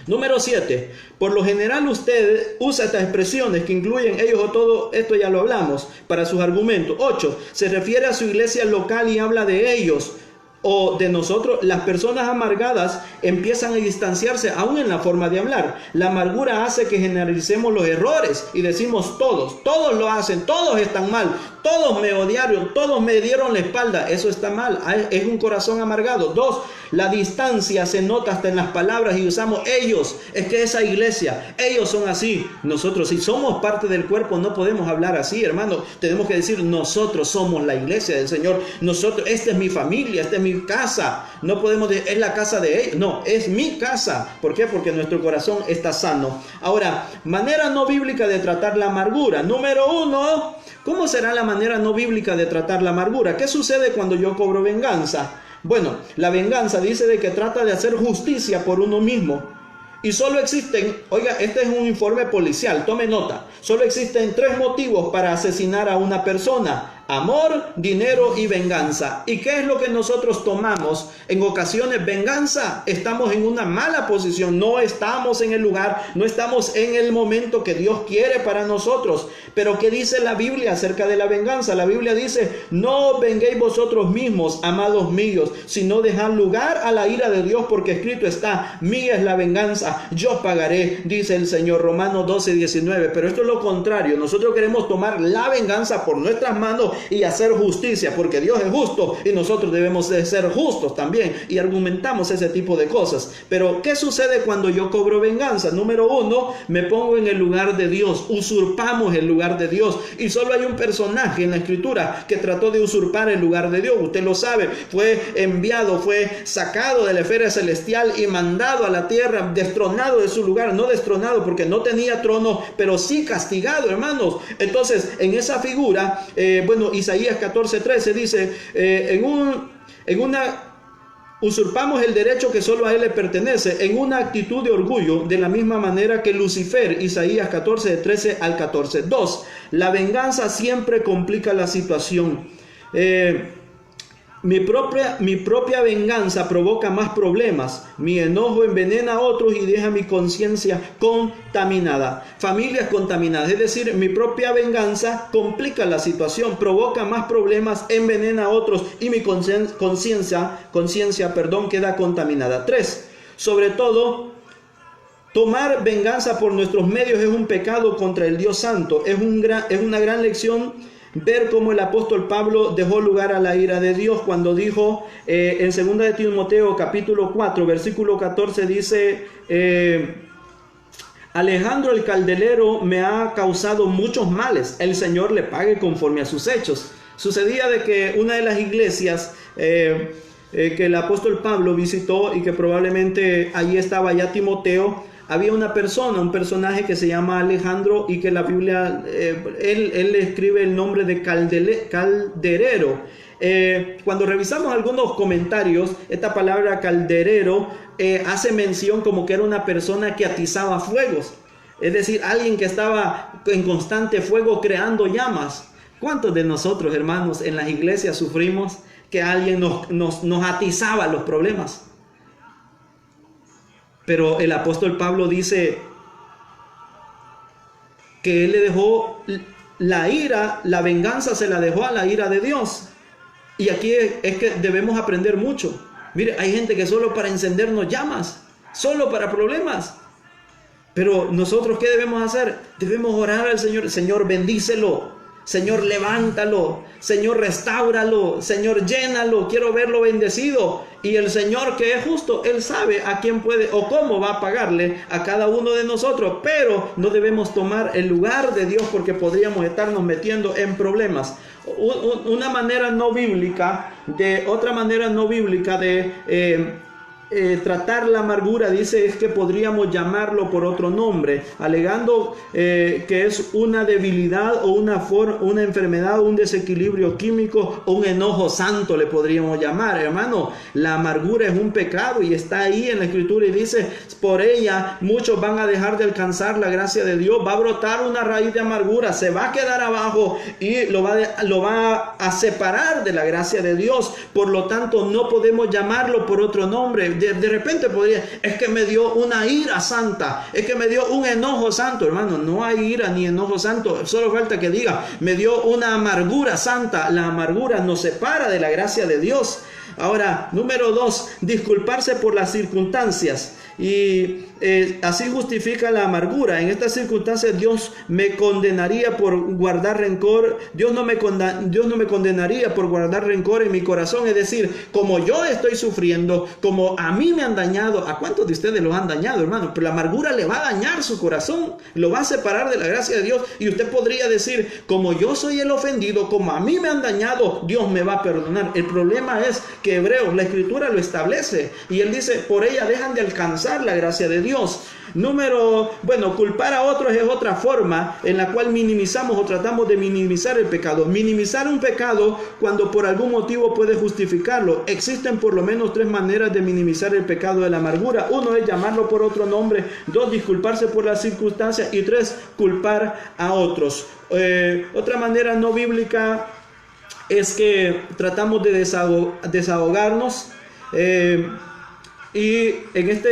S1: Número 7. Por lo general usted usa estas expresiones que incluyen ellos o todo, esto ya lo hablamos, para sus argumentos. 8. Se refiere a su iglesia local y habla de ellos o de nosotros. Las personas amargadas empiezan a distanciarse aún en la forma de hablar. La amargura hace que generalicemos los errores y decimos todos lo hacen, todos están mal, todos me odiaron, todos me dieron la espalda. Eso está mal, es un corazón amargado. 2. La distancia se nota hasta en las palabras y usamos ellos. Es que esa iglesia, ellos son así. Nosotros, si somos parte del cuerpo, no podemos hablar así, hermano. Tenemos que decir, nosotros somos la iglesia del Señor. Nosotros, esta es mi familia, esta es mi casa. No podemos decir, es la casa de ellos. No, es mi casa. ¿Por qué? Porque nuestro corazón está sano. Ahora, manera no bíblica de tratar la amargura. Número 1, ¿cómo será la manera no bíblica de tratar la amargura? ¿Qué sucede cuando yo cobro venganza? Bueno, la venganza dice de que trata de hacer justicia por uno mismo. Y solo existen, oiga, este es un informe policial, tome nota. Solo existen 3 motivos para asesinar a una persona: amor, dinero y venganza. ¿Y qué es lo que nosotros tomamos? En ocasiones, venganza. Estamos en una mala posición. No estamos en el lugar, no estamos en el momento que Dios quiere para nosotros. Pero ¿qué dice la Biblia acerca de la venganza? La Biblia dice, no venguéis vosotros mismos, amados míos, sino dejad lugar a la ira de Dios, porque escrito está, mía es la venganza, yo pagaré, dice el Señor. Romanos 12:19. Pero esto es lo contrario. Nosotros queremos tomar la venganza por nuestras manos y hacer justicia, porque Dios es justo y nosotros debemos de ser justos también, y argumentamos ese tipo de cosas. Pero ¿qué sucede cuando yo cobro venganza? Número 1, me pongo en el lugar de Dios, usurpamos el lugar de Dios, y solo hay un personaje en la Escritura que trató de usurpar el lugar de Dios. Usted lo sabe, fue enviado, fue sacado de la esfera celestial y mandado a la tierra, destronado de su lugar, no destronado porque no tenía trono, pero sí castigado, hermanos. Entonces, en esa figura, Isaías 14:13 dice, usurpamos el derecho que solo a él le pertenece, en una actitud de orgullo, de la misma manera que Lucifer. Isaías 14:13 al 14. 2. La venganza siempre complica la situación. Mi propia venganza provoca más problemas. Mi enojo envenena a otros y deja mi conciencia contaminada. Familias contaminadas. Es decir, mi propia venganza complica la situación, provoca más problemas, envenena a otros y mi conciencia queda contaminada. 3. Sobre todo, tomar venganza por nuestros medios es un pecado contra el Dios Santo. Es una gran lección ver cómo el apóstol Pablo dejó lugar a la ira de Dios cuando dijo en 2 de Timoteo capítulo 4 versículo 14 dice, Alejandro el calderero me ha causado muchos males, el Señor le pague conforme a sus hechos. Sucedía de que una de las iglesias que el apóstol Pablo visitó y que probablemente allí estaba ya Timoteo, había un personaje que se llama Alejandro, y que la Biblia, él le escribe el nombre de calderero. Cuando revisamos algunos comentarios, esta palabra calderero hace mención como que era una persona que atizaba fuegos. Es decir, alguien que estaba en constante fuego creando llamas. ¿Cuántos de nosotros, hermanos, en las iglesias sufrimos que alguien nos atizaba los problemas? Pero el apóstol Pablo dice que él le dejó la ira, la venganza se la dejó a la ira de Dios. Y aquí es que debemos aprender mucho. Mire, hay gente que solo para encendernos llamas, solo para problemas. Pero nosotros, ¿qué debemos hacer? Debemos orar al Señor. Señor, bendícelo. Señor, levántalo. Señor, restáuralo. Señor, llénalo. Quiero verlo bendecido. Y el Señor, que es justo, Él sabe a quién puede o cómo va a pagarle a cada uno de nosotros. Pero no debemos tomar el lugar de Dios, porque podríamos estarnos metiendo en problemas. Una manera no bíblica, otra manera no bíblica de tratar la amargura, dice, es que podríamos llamarlo por otro nombre, alegando que es una debilidad o una enfermedad o un desequilibrio químico o un enojo santo, le podríamos llamar. Hermano, la amargura es un pecado y está ahí en la Escritura, y dice, por ella muchos van a dejar de alcanzar la gracia de Dios. Va a brotar una raíz de amargura, se va a quedar abajo y lo va a separar de la gracia de Dios. Por lo tanto, no podemos llamarlo por otro nombre. De repente podría, es que me dio una ira santa, es que me dio un enojo santo. Hermano, no hay ira ni enojo santo, solo falta que diga, me dio una amargura santa. La amargura nos separa de la gracia de Dios. Ahora, número 2, disculparse por las circunstancias. Y así justifica la amargura. En estas circunstancias Dios me condenaría por guardar rencor. Dios no me condenaría por guardar rencor en mi corazón. Es decir, como yo estoy sufriendo, como a mí me han dañado. ¿A cuántos de ustedes los han dañado, hermano? Pero la amargura le va a dañar su corazón, lo va a separar de la gracia de Dios. Y usted podría decir, como yo soy el ofendido, como a mí me han dañado, Dios me va a perdonar. El problema es que Hebreos, la Escritura lo establece, y él dice, por ella dejan de alcanzar la gracia de Dios. Culpar a otros es otra forma en la cual minimizamos o tratamos de minimizar el pecado. Minimizar un pecado cuando por algún motivo puede justificarlo. Existen por lo menos 3 maneras de minimizar el pecado de la amargura. 1 es llamarlo por otro nombre. 2, disculparse por las circunstancias. Y 3, culpar a otros. Otra manera no bíblica es que tratamos de desahogarnos. Y en esta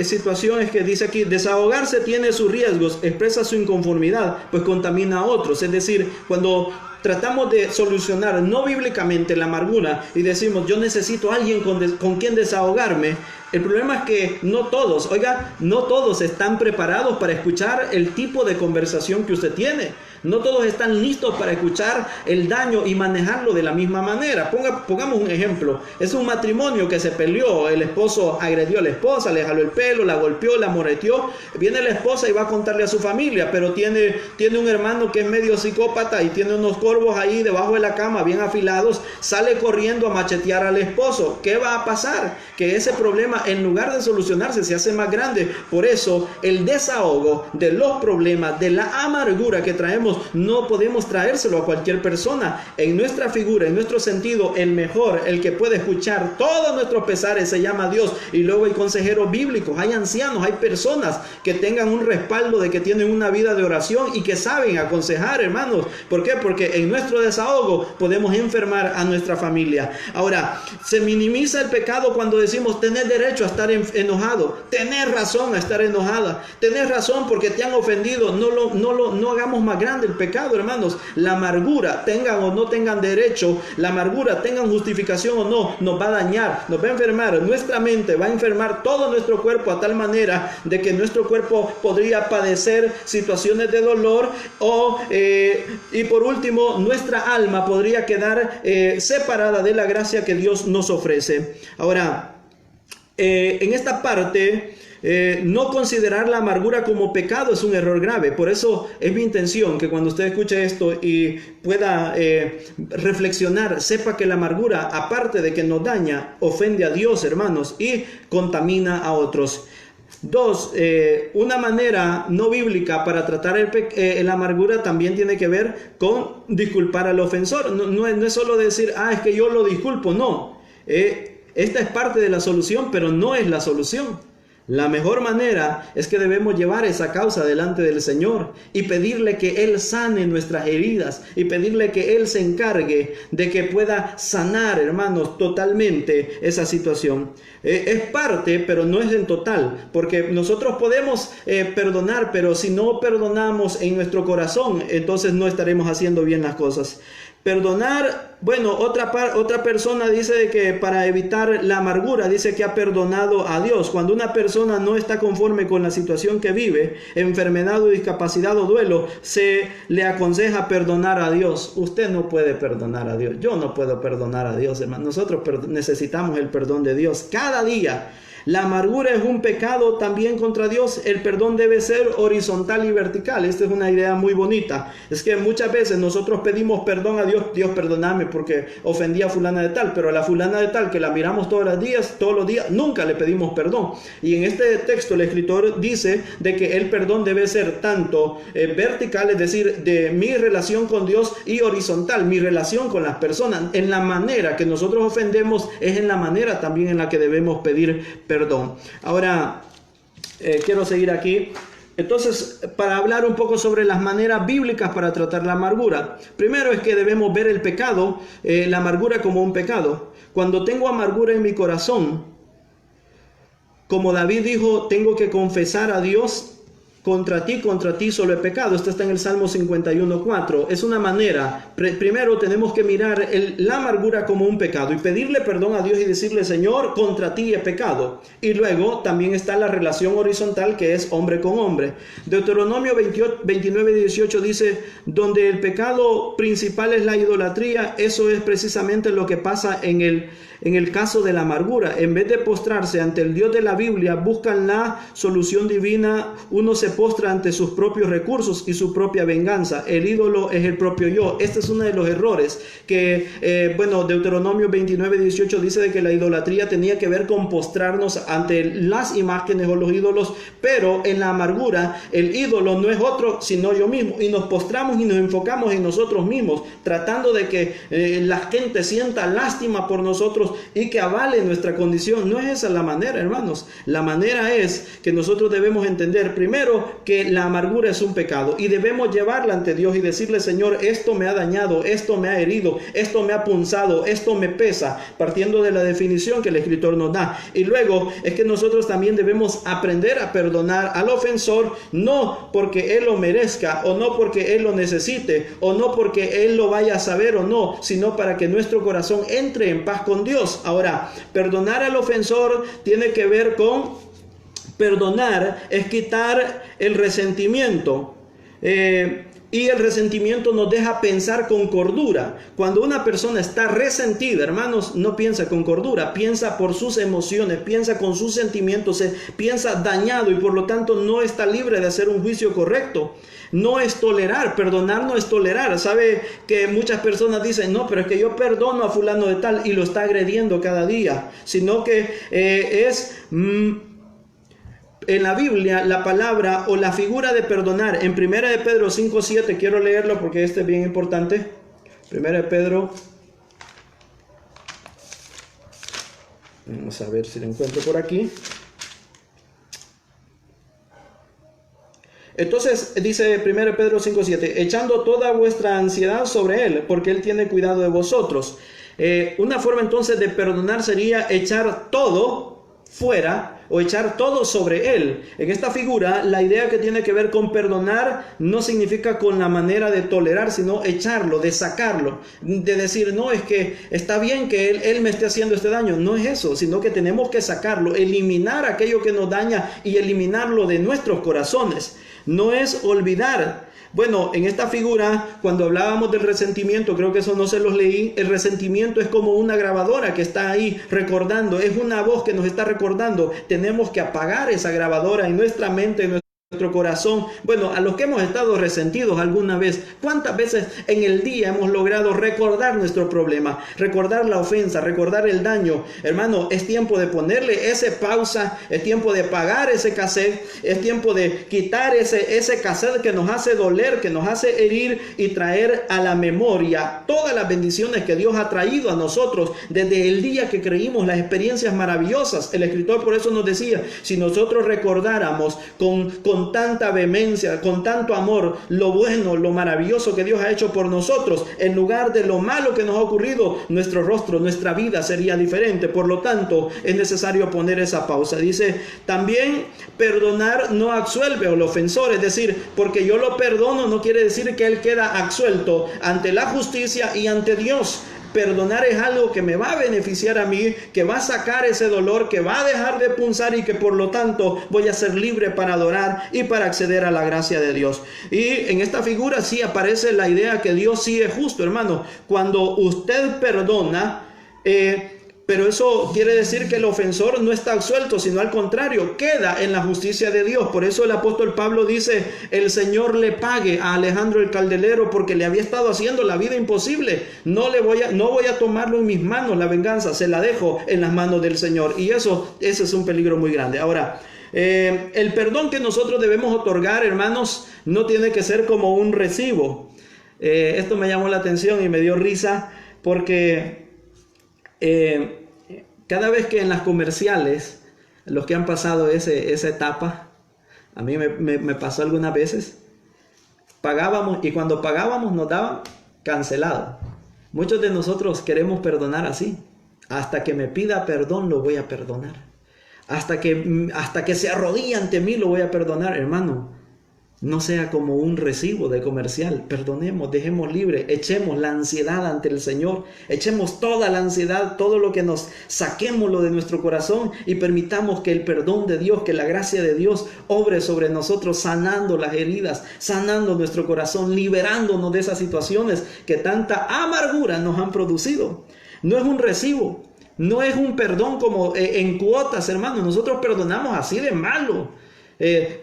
S1: situación es que dice aquí, desahogarse tiene sus riesgos, expresa su inconformidad, pues contamina a otros. Es decir, cuando tratamos de solucionar no bíblicamente la amargura y decimos, yo necesito a alguien con quien desahogarme, el problema es que no todos están preparados para escuchar el tipo de conversación que usted tiene. No todos están listos para escuchar el daño y manejarlo de la misma manera. Pongamos un ejemplo. Es un matrimonio que se peleó. El esposo agredió a la esposa, le jaló el pelo, la golpeó, la moreteó. Viene la esposa y va a contarle a su familia, pero tiene un hermano que es medio psicópata y tiene unos corvos ahí debajo de la cama bien afilados. Sale corriendo a machetear al esposo. ¿Qué va a pasar? Que ese problema, en lugar de solucionarse, se hace más grande. Por eso, el desahogo de los problemas, de la amargura que traemos, no podemos traérselo a cualquier persona. En nuestra figura, en nuestro sentido, el mejor, el que puede escuchar todos nuestros pesares, se llama Dios. Y luego hay consejeros bíblicos, hay ancianos, hay personas que tengan un respaldo de que tienen una vida de oración y que saben aconsejar, hermanos. ¿Por qué? Porque en nuestro desahogo podemos enfermar a nuestra familia. Ahora, se minimiza el pecado cuando decimos, tenés derecho a estar enojado, tenés razón a estar enojada, tenés razón porque te han ofendido. No hagamos más grande el pecado, hermanos. La amargura, tengan o no tengan derecho, la amargura, tengan justificación o no, nos va a dañar, nos va a enfermar nuestra mente, va a enfermar todo nuestro cuerpo, a tal manera de que nuestro cuerpo podría padecer situaciones de dolor y por último, nuestra alma podría quedar separada de la gracia que Dios nos ofrece. Ahora, en esta parte, no considerar la amargura como pecado es un error grave. Por eso es mi intención que cuando usted escuche esto y pueda reflexionar, sepa que la amargura, aparte de que nos daña, ofende a Dios, hermanos, y contamina a otros. 2, una manera no bíblica para tratar la amargura también tiene que ver con disculpar al ofensor. No es solo decir, es que yo lo disculpo. No, esta es parte de la solución, pero no es la solución. La mejor manera es que debemos llevar esa causa delante del Señor y pedirle que Él sane nuestras heridas y pedirle que Él se encargue de que pueda sanar, hermanos, totalmente esa situación. Es parte, pero no es en total, porque nosotros podemos perdonar, pero si no perdonamos en nuestro corazón, entonces no estaremos haciendo bien las cosas. Perdonar, bueno, otra persona dice de que para evitar la amargura, dice que ha perdonado a Dios. Cuando una persona no está conforme con la situación que vive, enfermedad o discapacidad o duelo, se le aconseja perdonar a Dios. Usted no puede perdonar a Dios. Yo no puedo perdonar a Dios, hermano. Nosotros necesitamos el perdón de Dios cada día. La amargura es un pecado también contra Dios. El perdón debe ser horizontal y vertical. Esta es una idea muy bonita. Es que muchas veces nosotros pedimos perdón a Dios. Dios, perdóname porque ofendí a fulana de tal. Pero a la fulana de tal que la miramos todos los días, nunca le pedimos perdón. Y en este texto el escritor dice de que el perdón debe ser tanto vertical, es decir, de mi relación con Dios, y horizontal, mi relación con las personas. En la manera que nosotros ofendemos es en la manera también en la que debemos pedir perdón. Ahora, quiero seguir aquí. Entonces, para hablar un poco sobre las maneras bíblicas para tratar la amargura. Primero es que debemos ver el pecado, la amargura como un pecado. Cuando tengo amargura en mi corazón, como David dijo, tengo que confesar a Dios: contra ti solo he pecado. Esto está en el Salmo 51:4. Es una manera. Primero tenemos que mirar la amargura como un pecado y pedirle perdón a Dios y decirle: Señor, contra ti he pecado. Y luego también está la relación horizontal, que es hombre con hombre. Deuteronomio 29:18 dice: donde el pecado principal es la idolatría, eso es precisamente lo que pasa en el caso de la amargura. En vez de postrarse ante el Dios de la Biblia, buscan la solución divina. Uno se postra ante sus propios recursos y su propia venganza. El ídolo es el propio yo. Este es uno de los errores que, Deuteronomio 29:18 dice de que la idolatría tenía que ver con postrarnos ante las imágenes o los ídolos, pero en la amargura el ídolo no es otro sino yo mismo, y nos postramos y nos enfocamos en nosotros mismos, tratando de que la gente sienta lástima por nosotros y que avale nuestra condición. No es esa la manera, hermanos. La manera es que nosotros debemos entender primero que la amargura es un pecado y debemos llevarla ante Dios y decirle: Señor, esto me ha dañado, esto me ha herido, esto me ha punzado, esto me pesa, partiendo de la definición que el escritor nos da. Y luego es que nosotros también debemos aprender a perdonar al ofensor, no porque él lo merezca, o no porque él lo necesite, o no porque él lo vaya a saber o no, sino para que nuestro corazón entre en paz con Dios. Ahora, perdonar al ofensor tiene que ver con perdonar, es quitar el resentimiento. Y el resentimiento nos deja pensar con cordura. Cuando una persona está resentida, hermanos, no piensa con cordura, piensa por sus emociones, piensa con sus sentimientos, piensa dañado y por lo tanto no está libre de hacer un juicio correcto. No es tolerar, perdonar no es tolerar. Sabe que muchas personas dicen: no, pero es que yo perdono a fulano de tal, y lo está agrediendo cada día. Sino que en la Biblia, la palabra o la figura de perdonar, en 1 de Pedro 5:7, quiero leerlo porque este es bien importante. 1 de Pedro, vamos a ver si lo encuentro por aquí. Entonces dice 1 Pedro 5:7: echando toda vuestra ansiedad sobre Él, porque Él tiene cuidado de vosotros. Una forma entonces de perdonar sería echar todo fuera o echar todo sobre Él. En esta figura, la idea que tiene que ver con perdonar no significa con la manera de tolerar, sino echarlo, de sacarlo, de decir: no, es que está bien que él me esté haciendo este daño. No es eso, sino que tenemos que sacarlo, eliminar aquello que nos daña y eliminarlo de nuestros corazones. No es olvidar. Bueno, en esta figura, cuando hablábamos del resentimiento, creo que eso no se los leí. El resentimiento es como una grabadora que está ahí recordando, es una voz que nos está recordando. Tenemos que apagar esa grabadora en nuestra mente, en nuestro nuestro corazón. Bueno, a los que hemos estado resentidos alguna vez, ¿cuántas veces en el día hemos logrado recordar nuestro problema, recordar la ofensa, recordar el daño? Hermano, es tiempo de ponerle ese pausa, es tiempo de pagar ese cassette, es tiempo de quitar ese cassette que nos hace doler, que nos hace herir, y traer a la memoria todas las bendiciones que Dios ha traído a nosotros desde el día que creímos, las experiencias maravillosas. El escritor por eso nos decía, si nosotros recordáramos con tanta vehemencia, con tanto amor, lo bueno, lo maravilloso que Dios ha hecho por nosotros, en lugar de lo malo que nos ha ocurrido, nuestro rostro, nuestra vida sería diferente. Por lo tanto, es necesario poner esa pausa. Dice, también perdonar no absuelve al ofensor, es decir, porque yo lo perdono no quiere decir que él queda absuelto ante la justicia y ante Dios. Perdonar es algo que me va a beneficiar a mí, que va a sacar ese dolor, que va a dejar de punzar, y que por lo tanto voy a ser libre para adorar y para acceder a la gracia de Dios. Y en esta figura sí aparece la idea que Dios sí es justo, hermano. Cuando usted perdona, pero eso quiere decir que el ofensor no está absuelto, sino al contrario, queda en la justicia de Dios. Por eso el apóstol Pablo dice, el Señor le pague a Alejandro el Caldelero, porque le había estado haciendo la vida imposible. No voy a tomarlo en mis manos la venganza, se la dejo en las manos del Señor. Y ese es un peligro muy grande. Ahora, el perdón que nosotros debemos otorgar, hermanos, no tiene que ser como un recibo. Esto me llamó la atención y me dio risa, porque cada vez que en las comerciales, los que han pasado esa etapa, a mí me pasó algunas veces, pagábamos, y cuando pagábamos nos daban cancelado. Muchos de nosotros queremos perdonar así: hasta que me pida perdón lo voy a perdonar, hasta que se arrodille ante mí lo voy a perdonar. Hermano, no sea como un recibo de comercial. Perdonemos, dejemos libre, echemos la ansiedad ante el Señor, echemos toda la ansiedad, todo lo que nos saquémoslo de nuestro corazón, y permitamos que el perdón de Dios, que la gracia de Dios obre sobre nosotros, sanando las heridas, sanando nuestro corazón, liberándonos de esas situaciones que tanta amargura nos han producido. No es un recibo, no es un perdón como en cuotas, hermano. Nosotros perdonamos así de malo.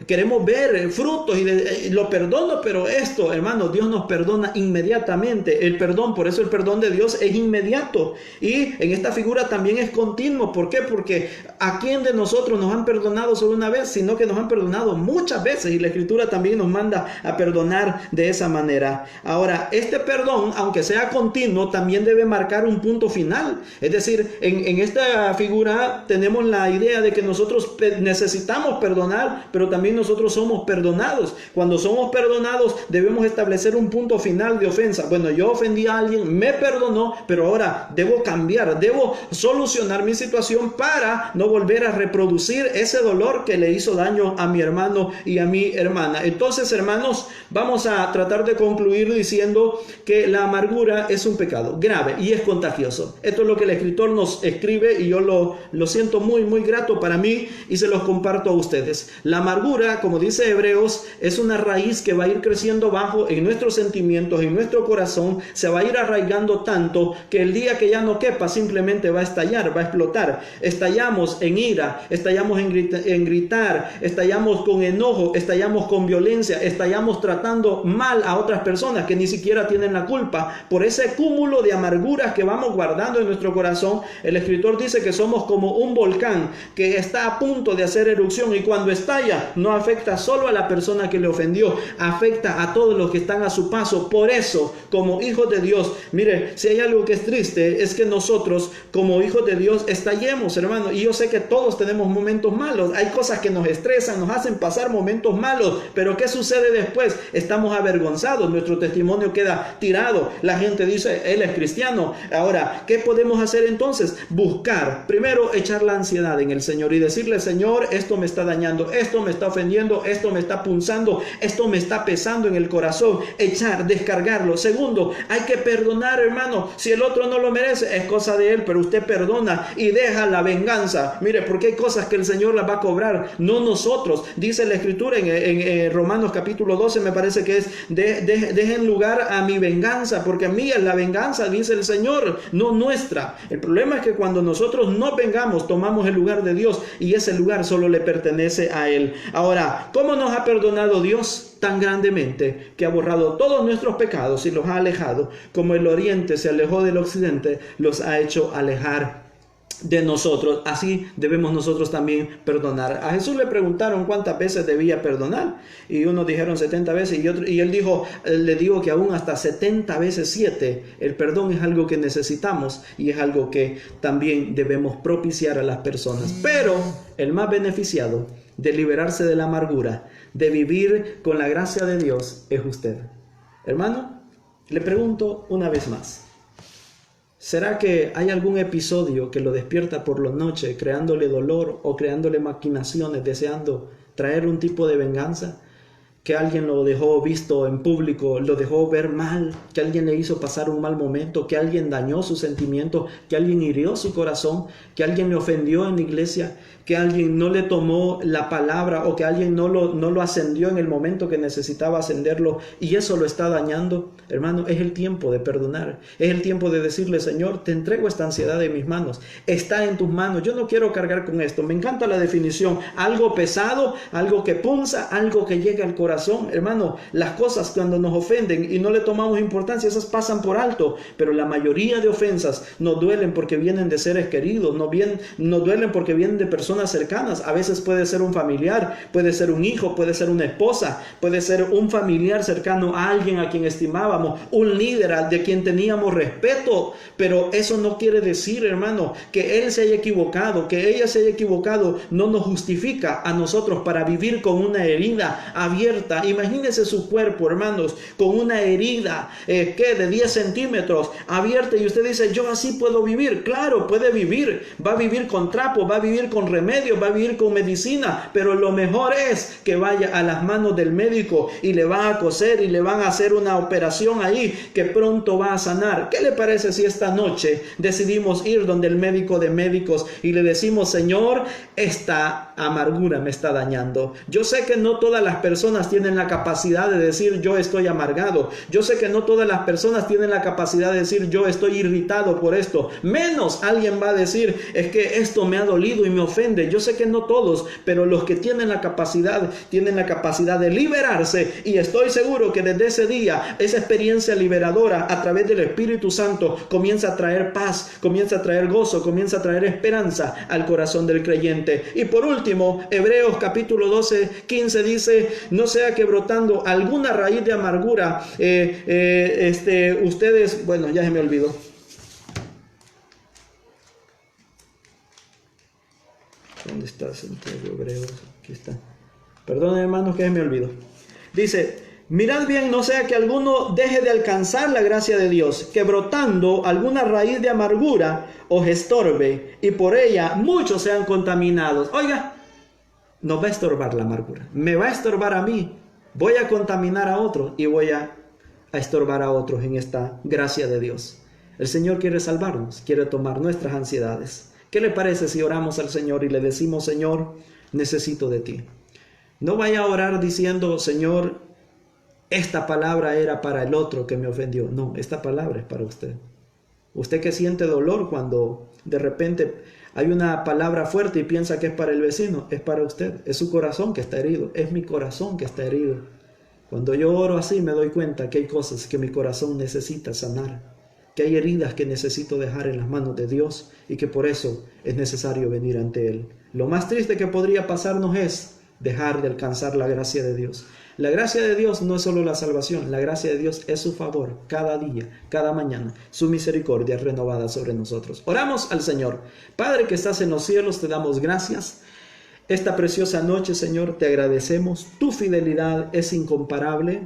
S1: Queremos ver frutos y lo perdono, pero esto, hermano, Dios nos perdona inmediatamente. El perdón, por eso el perdón de Dios es inmediato, y en esta figura también es continuo. ¿Por qué? Porque ¿a quién de nosotros nos han perdonado solo una vez? Sino que nos han perdonado muchas veces, y la Escritura también nos manda a perdonar de esa manera. Ahora, este perdón, aunque sea continuo, también debe marcar un punto final. Es decir, en esta figura tenemos la idea de que nosotros necesitamos perdonar, pero también nosotros somos perdonados. Cuando somos perdonados, debemos establecer un punto final de ofensa. Bueno, yo ofendí a alguien, me perdonó, pero ahora debo cambiar, debo solucionar mi situación para no volver a reproducir ese dolor que le hizo daño a mi hermano y a mi hermana. Entonces, hermanos, vamos a tratar de concluir diciendo que la amargura es un pecado grave y es contagioso. Esto es lo que el escritor nos escribe, y yo lo siento muy, muy grato para mí, y se los comparto a ustedes. La amargura, como dice Hebreos, es una raíz que va a ir creciendo bajo en nuestros sentimientos, en nuestro corazón. Se va a ir arraigando tanto que el día que ya no quepa, simplemente va a estallar, va a explotar. Estallamos en ira, estallamos en gritar, estallamos con enojo, estallamos con violencia, estallamos tratando mal a otras personas que ni siquiera tienen la culpa. Por ese cúmulo de amarguras que vamos guardando en nuestro corazón, el escritor dice que somos como un volcán que está a punto de hacer erupción, y cuando estalla, no afecta solo a la persona que le ofendió, afecta a todos los que están a su paso. Por eso, como hijos de Dios, mire, si hay algo que es triste, es que nosotros como hijos de Dios estallemos, hermano. Y yo sé que todos tenemos momentos malos, hay cosas que nos estresan, nos hacen pasar momentos malos, pero ¿qué sucede después? Estamos avergonzados, nuestro testimonio queda tirado, la gente dice, él es cristiano. Ahora, ¿qué podemos hacer entonces? Buscar, primero, echar la ansiedad en el Señor y decirle: Señor, esto me está dañando, esto me está ofendiendo, esto me está punzando, esto me está pesando en el corazón. Echar, descargarlo. Segundo, hay que perdonar, hermano. Si el otro no lo merece, es cosa de él, pero usted perdona y deja la venganza. Mire, porque hay cosas que el Señor las va a cobrar, no nosotros. Dice la Escritura en Romanos capítulo 12, me parece que es, dejen lugar a mi venganza, porque mía es la venganza, dice el Señor, no nuestra. El problema es que cuando nosotros no vengamos, tomamos el lugar de Dios, y ese lugar solo le pertenece a Él. Él. Ahora, ¿cómo nos ha perdonado Dios? Tan grandemente, que ha borrado todos nuestros pecados y los ha alejado, como el oriente se alejó del occidente, los ha hecho alejar de nosotros. Así debemos nosotros también perdonar. A Jesús le preguntaron cuántas veces debía perdonar, y unos dijeron 70 veces, y él dijo, le digo que aún hasta 70 veces 7. El perdón es algo que necesitamos y es algo que también debemos propiciar a las personas. Pero el más beneficiado de liberarse de la amargura, de vivir con la gracia de Dios, es usted. Hermano, le pregunto una vez más, ¿será que hay algún episodio que lo despierta por la noche creándole dolor o creándole maquinaciones, deseando traer un tipo de venganza? Que alguien lo dejó visto en público, lo dejó ver mal, que alguien le hizo pasar un mal momento, que alguien dañó sus sentimientos, que alguien hirió su corazón, que alguien le ofendió en la iglesia, que alguien no le tomó la palabra o que alguien no lo ascendió en el momento que necesitaba ascenderlo y eso lo está dañando. Hermano, es el tiempo de perdonar, es el tiempo de decirle, Señor, te entrego esta ansiedad en mis manos, está en tus manos, yo no quiero cargar con esto. Me encanta la definición, algo pesado, algo que punza, algo que llega al corazón. Hermano, las cosas cuando nos ofenden y no le tomamos importancia, esas pasan por alto, pero la mayoría de ofensas nos duelen porque vienen de seres queridos, nos duelen porque vienen de personas cercanas. A veces puede ser un familiar, puede ser un hijo, puede ser una esposa, puede ser un familiar cercano a alguien a quien estimábamos, un líder de quien teníamos respeto, pero eso no quiere decir, hermano, que él se haya equivocado, que ella se haya equivocado, no nos justifica a nosotros para vivir con una herida abierta. Imagínese su cuerpo, hermanos, con una herida de 10 centímetros abierta, y usted dice, yo así puedo vivir. Claro, puede vivir, va a vivir con trapo, va a vivir con remedio, va a vivir con medicina, pero lo mejor es que vaya a las manos del médico y le van a coser y le van a hacer una operación ahí que pronto va a sanar. ¿Qué le parece si esta noche decidimos ir donde el médico de médicos y le decimos, Señor, esta amargura me está dañando? Yo sé que no todas las personas tienen la capacidad de decir yo estoy amargado, yo sé que no todas las personas tienen la capacidad de decir yo estoy irritado por esto, menos alguien va a decir es que esto me ha dolido y me ofende. Yo sé que no todos, pero los que tienen la capacidad de liberarse, y estoy seguro que desde ese día esa experiencia liberadora a través del Espíritu Santo comienza a traer paz, comienza a traer gozo, comienza a traer esperanza al corazón del creyente. Y por último, Hebreos capítulo 12:15 dice, no sea que brotando alguna raíz de amargura ustedes, bueno, ya se me olvidó. ¿Dónde está Santiago? Hebreos, aquí está. Perdón, hermanos, que se me olvidó. Dice, mirad bien, no sea que alguno deje de alcanzar la gracia de Dios, que brotando alguna raíz de amargura os estorbe, y por ella muchos sean contaminados. Oiga, nos va a estorbar la amargura, me va a estorbar a mí, voy a contaminar a otros y voy a estorbar a otros en esta gracia de Dios. El Señor quiere salvarnos, quiere tomar nuestras ansiedades. ¿Qué le parece si oramos al Señor y le decimos, Señor, necesito de ti? No vaya a orar diciendo, Señor, esta palabra era para el otro que me ofendió. No, esta palabra es para usted. Usted que siente dolor cuando de repente hay una palabra fuerte y piensa que es para el vecino, es para usted. Es su corazón que está herido, es mi corazón que está herido. Cuando yo oro así me doy cuenta que hay cosas que mi corazón necesita sanar, que hay heridas que necesito dejar en las manos de Dios y que por eso es necesario venir ante Él. Lo más triste que podría pasarnos es dejar de alcanzar la gracia de Dios. La gracia de Dios no es solo la salvación, la gracia de Dios es su favor cada día, cada mañana, su misericordia renovada sobre nosotros. Oramos al Señor. Padre que estás en los cielos, te damos gracias. Esta preciosa noche, Señor, te agradecemos. Tu fidelidad es incomparable.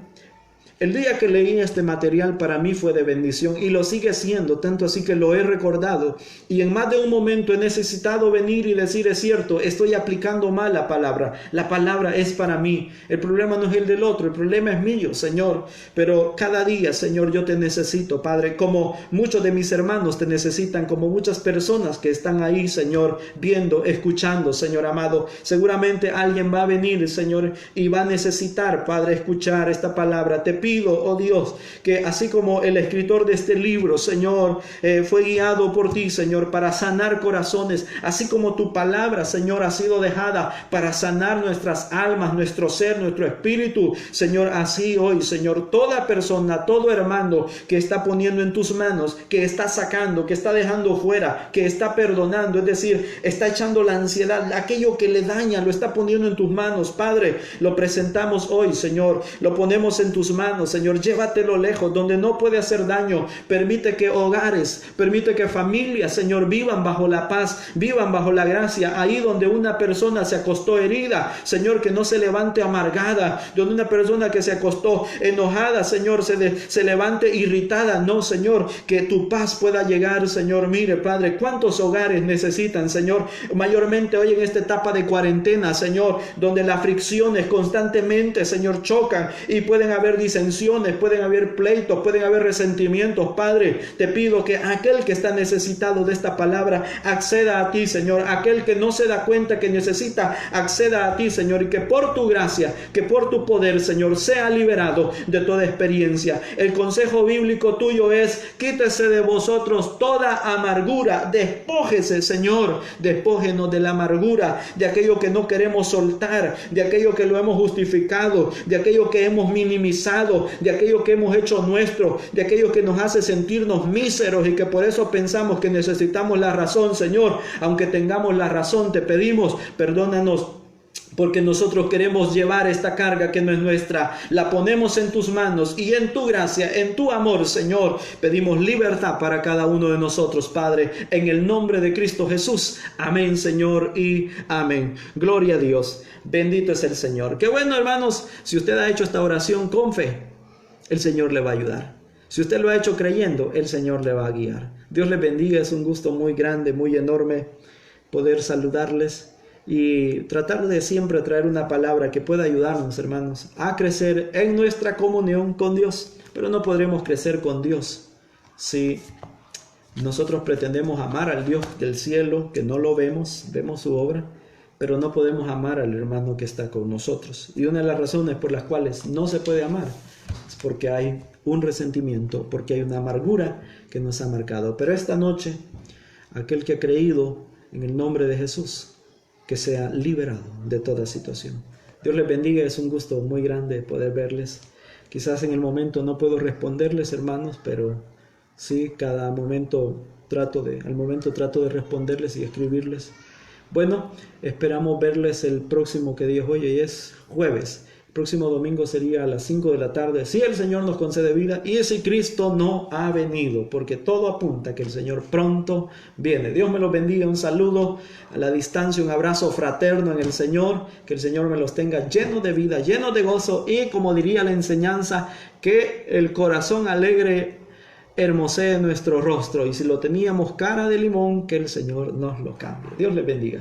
S1: El día que leí este material para mí fue de bendición y lo sigue siendo, tanto así que lo he recordado y en más de un momento he necesitado venir y decir, es cierto, estoy aplicando mal la palabra es para mí, el problema no es el del otro, el problema es mío, Señor, pero cada día, Señor, yo te necesito, Padre, como muchos de mis hermanos te necesitan, como muchas personas que están ahí, Señor, viendo, escuchando, Señor amado, seguramente alguien va a venir, Señor, y va a necesitar, Padre, escuchar esta palabra. Te pido, oh Dios, que así como el escritor de este libro, Señor, fue guiado por ti, Señor, para sanar corazones, así como tu palabra, Señor, ha sido dejada para sanar nuestras almas, nuestro ser, nuestro espíritu, Señor, así hoy, Señor, toda persona, todo hermano que está poniendo en tus manos, que está sacando, que está dejando fuera, que está perdonando, es decir, está echando la ansiedad, aquello que le daña, lo está poniendo en tus manos, Padre, lo presentamos hoy, Señor, lo ponemos en tus manos, Señor, llévatelo lejos, donde no puede hacer daño, permite que hogares, permite que familias, Señor, vivan bajo la paz, vivan bajo la gracia, ahí donde una persona se acostó herida, Señor, que no se levante amargada, donde una persona que se acostó enojada, Señor, se levante irritada, no, Señor, que tu paz pueda llegar, Señor. Mire, Padre, cuántos hogares necesitan, Señor, mayormente hoy en esta etapa de cuarentena, Señor, donde las fricciones constantemente, Señor, chocan y pueden haber disensiones, pueden haber pleitos, pueden haber resentimientos. Padre, te pido que aquel que está necesitado de esta palabra acceda a ti, Señor, aquel que no se da cuenta que necesita, acceda a ti, Señor, y que por tu gracia, que por tu poder, Señor, sea liberado de toda experiencia. El consejo bíblico tuyo es: quítese de vosotros toda amargura, despójese, Señor, despójenos de la amargura, de aquello que no queremos soltar, de aquello que lo hemos justificado, de aquello que hemos minimizado, de aquello que hemos hecho nuestro, de aquello que nos hace sentirnos míseros y que por eso pensamos que necesitamos la razón, Señor. Aunque tengamos la razón, te pedimos, perdónanos, porque nosotros queremos llevar esta carga que no es nuestra. La ponemos en tus manos y en tu gracia, en tu amor, Señor, pedimos libertad para cada uno de nosotros, Padre, en el nombre de Cristo Jesús. Amén, Señor, y amén. Gloria a Dios. Bendito es el Señor. Qué bueno, hermanos, si usted ha hecho esta oración con fe, el Señor le va a ayudar. Si usted lo ha hecho creyendo, el Señor le va a guiar. Dios les bendiga. Es un gusto muy grande, muy enorme poder saludarles y tratar de siempre traer una palabra que pueda ayudarnos, hermanos, a crecer en nuestra comunión con Dios. Pero no podremos crecer con Dios si nosotros pretendemos amar al Dios del cielo, que no lo vemos, vemos su obra, pero no podemos amar al hermano que está con nosotros. Y una de las razones por las cuales no se puede amar es porque hay un resentimiento, porque hay una amargura que nos ha marcado. Pero esta noche, aquel que ha creído en el nombre de Jesús, que sea liberado de toda situación. Dios les bendiga. Es un gusto muy grande poder verles. Quizás en el momento no puedo responderles, hermanos, pero sí, cada momento trato de responderles y escribirles. Bueno, esperamos verles el próximo, que Dios hoy es jueves. El próximo domingo sería a las 5 de la tarde, si el Señor nos concede vida y si Cristo no ha venido, porque todo apunta a que el Señor pronto viene. Dios me los bendiga. Un saludo a la distancia, un abrazo fraterno en el Señor. Que el Señor me los tenga llenos de vida, llenos de gozo y, como diría la enseñanza, que el corazón alegre hermosee nuestro rostro. Y si lo teníamos cara de limón, que el Señor nos lo cambie. Dios les bendiga.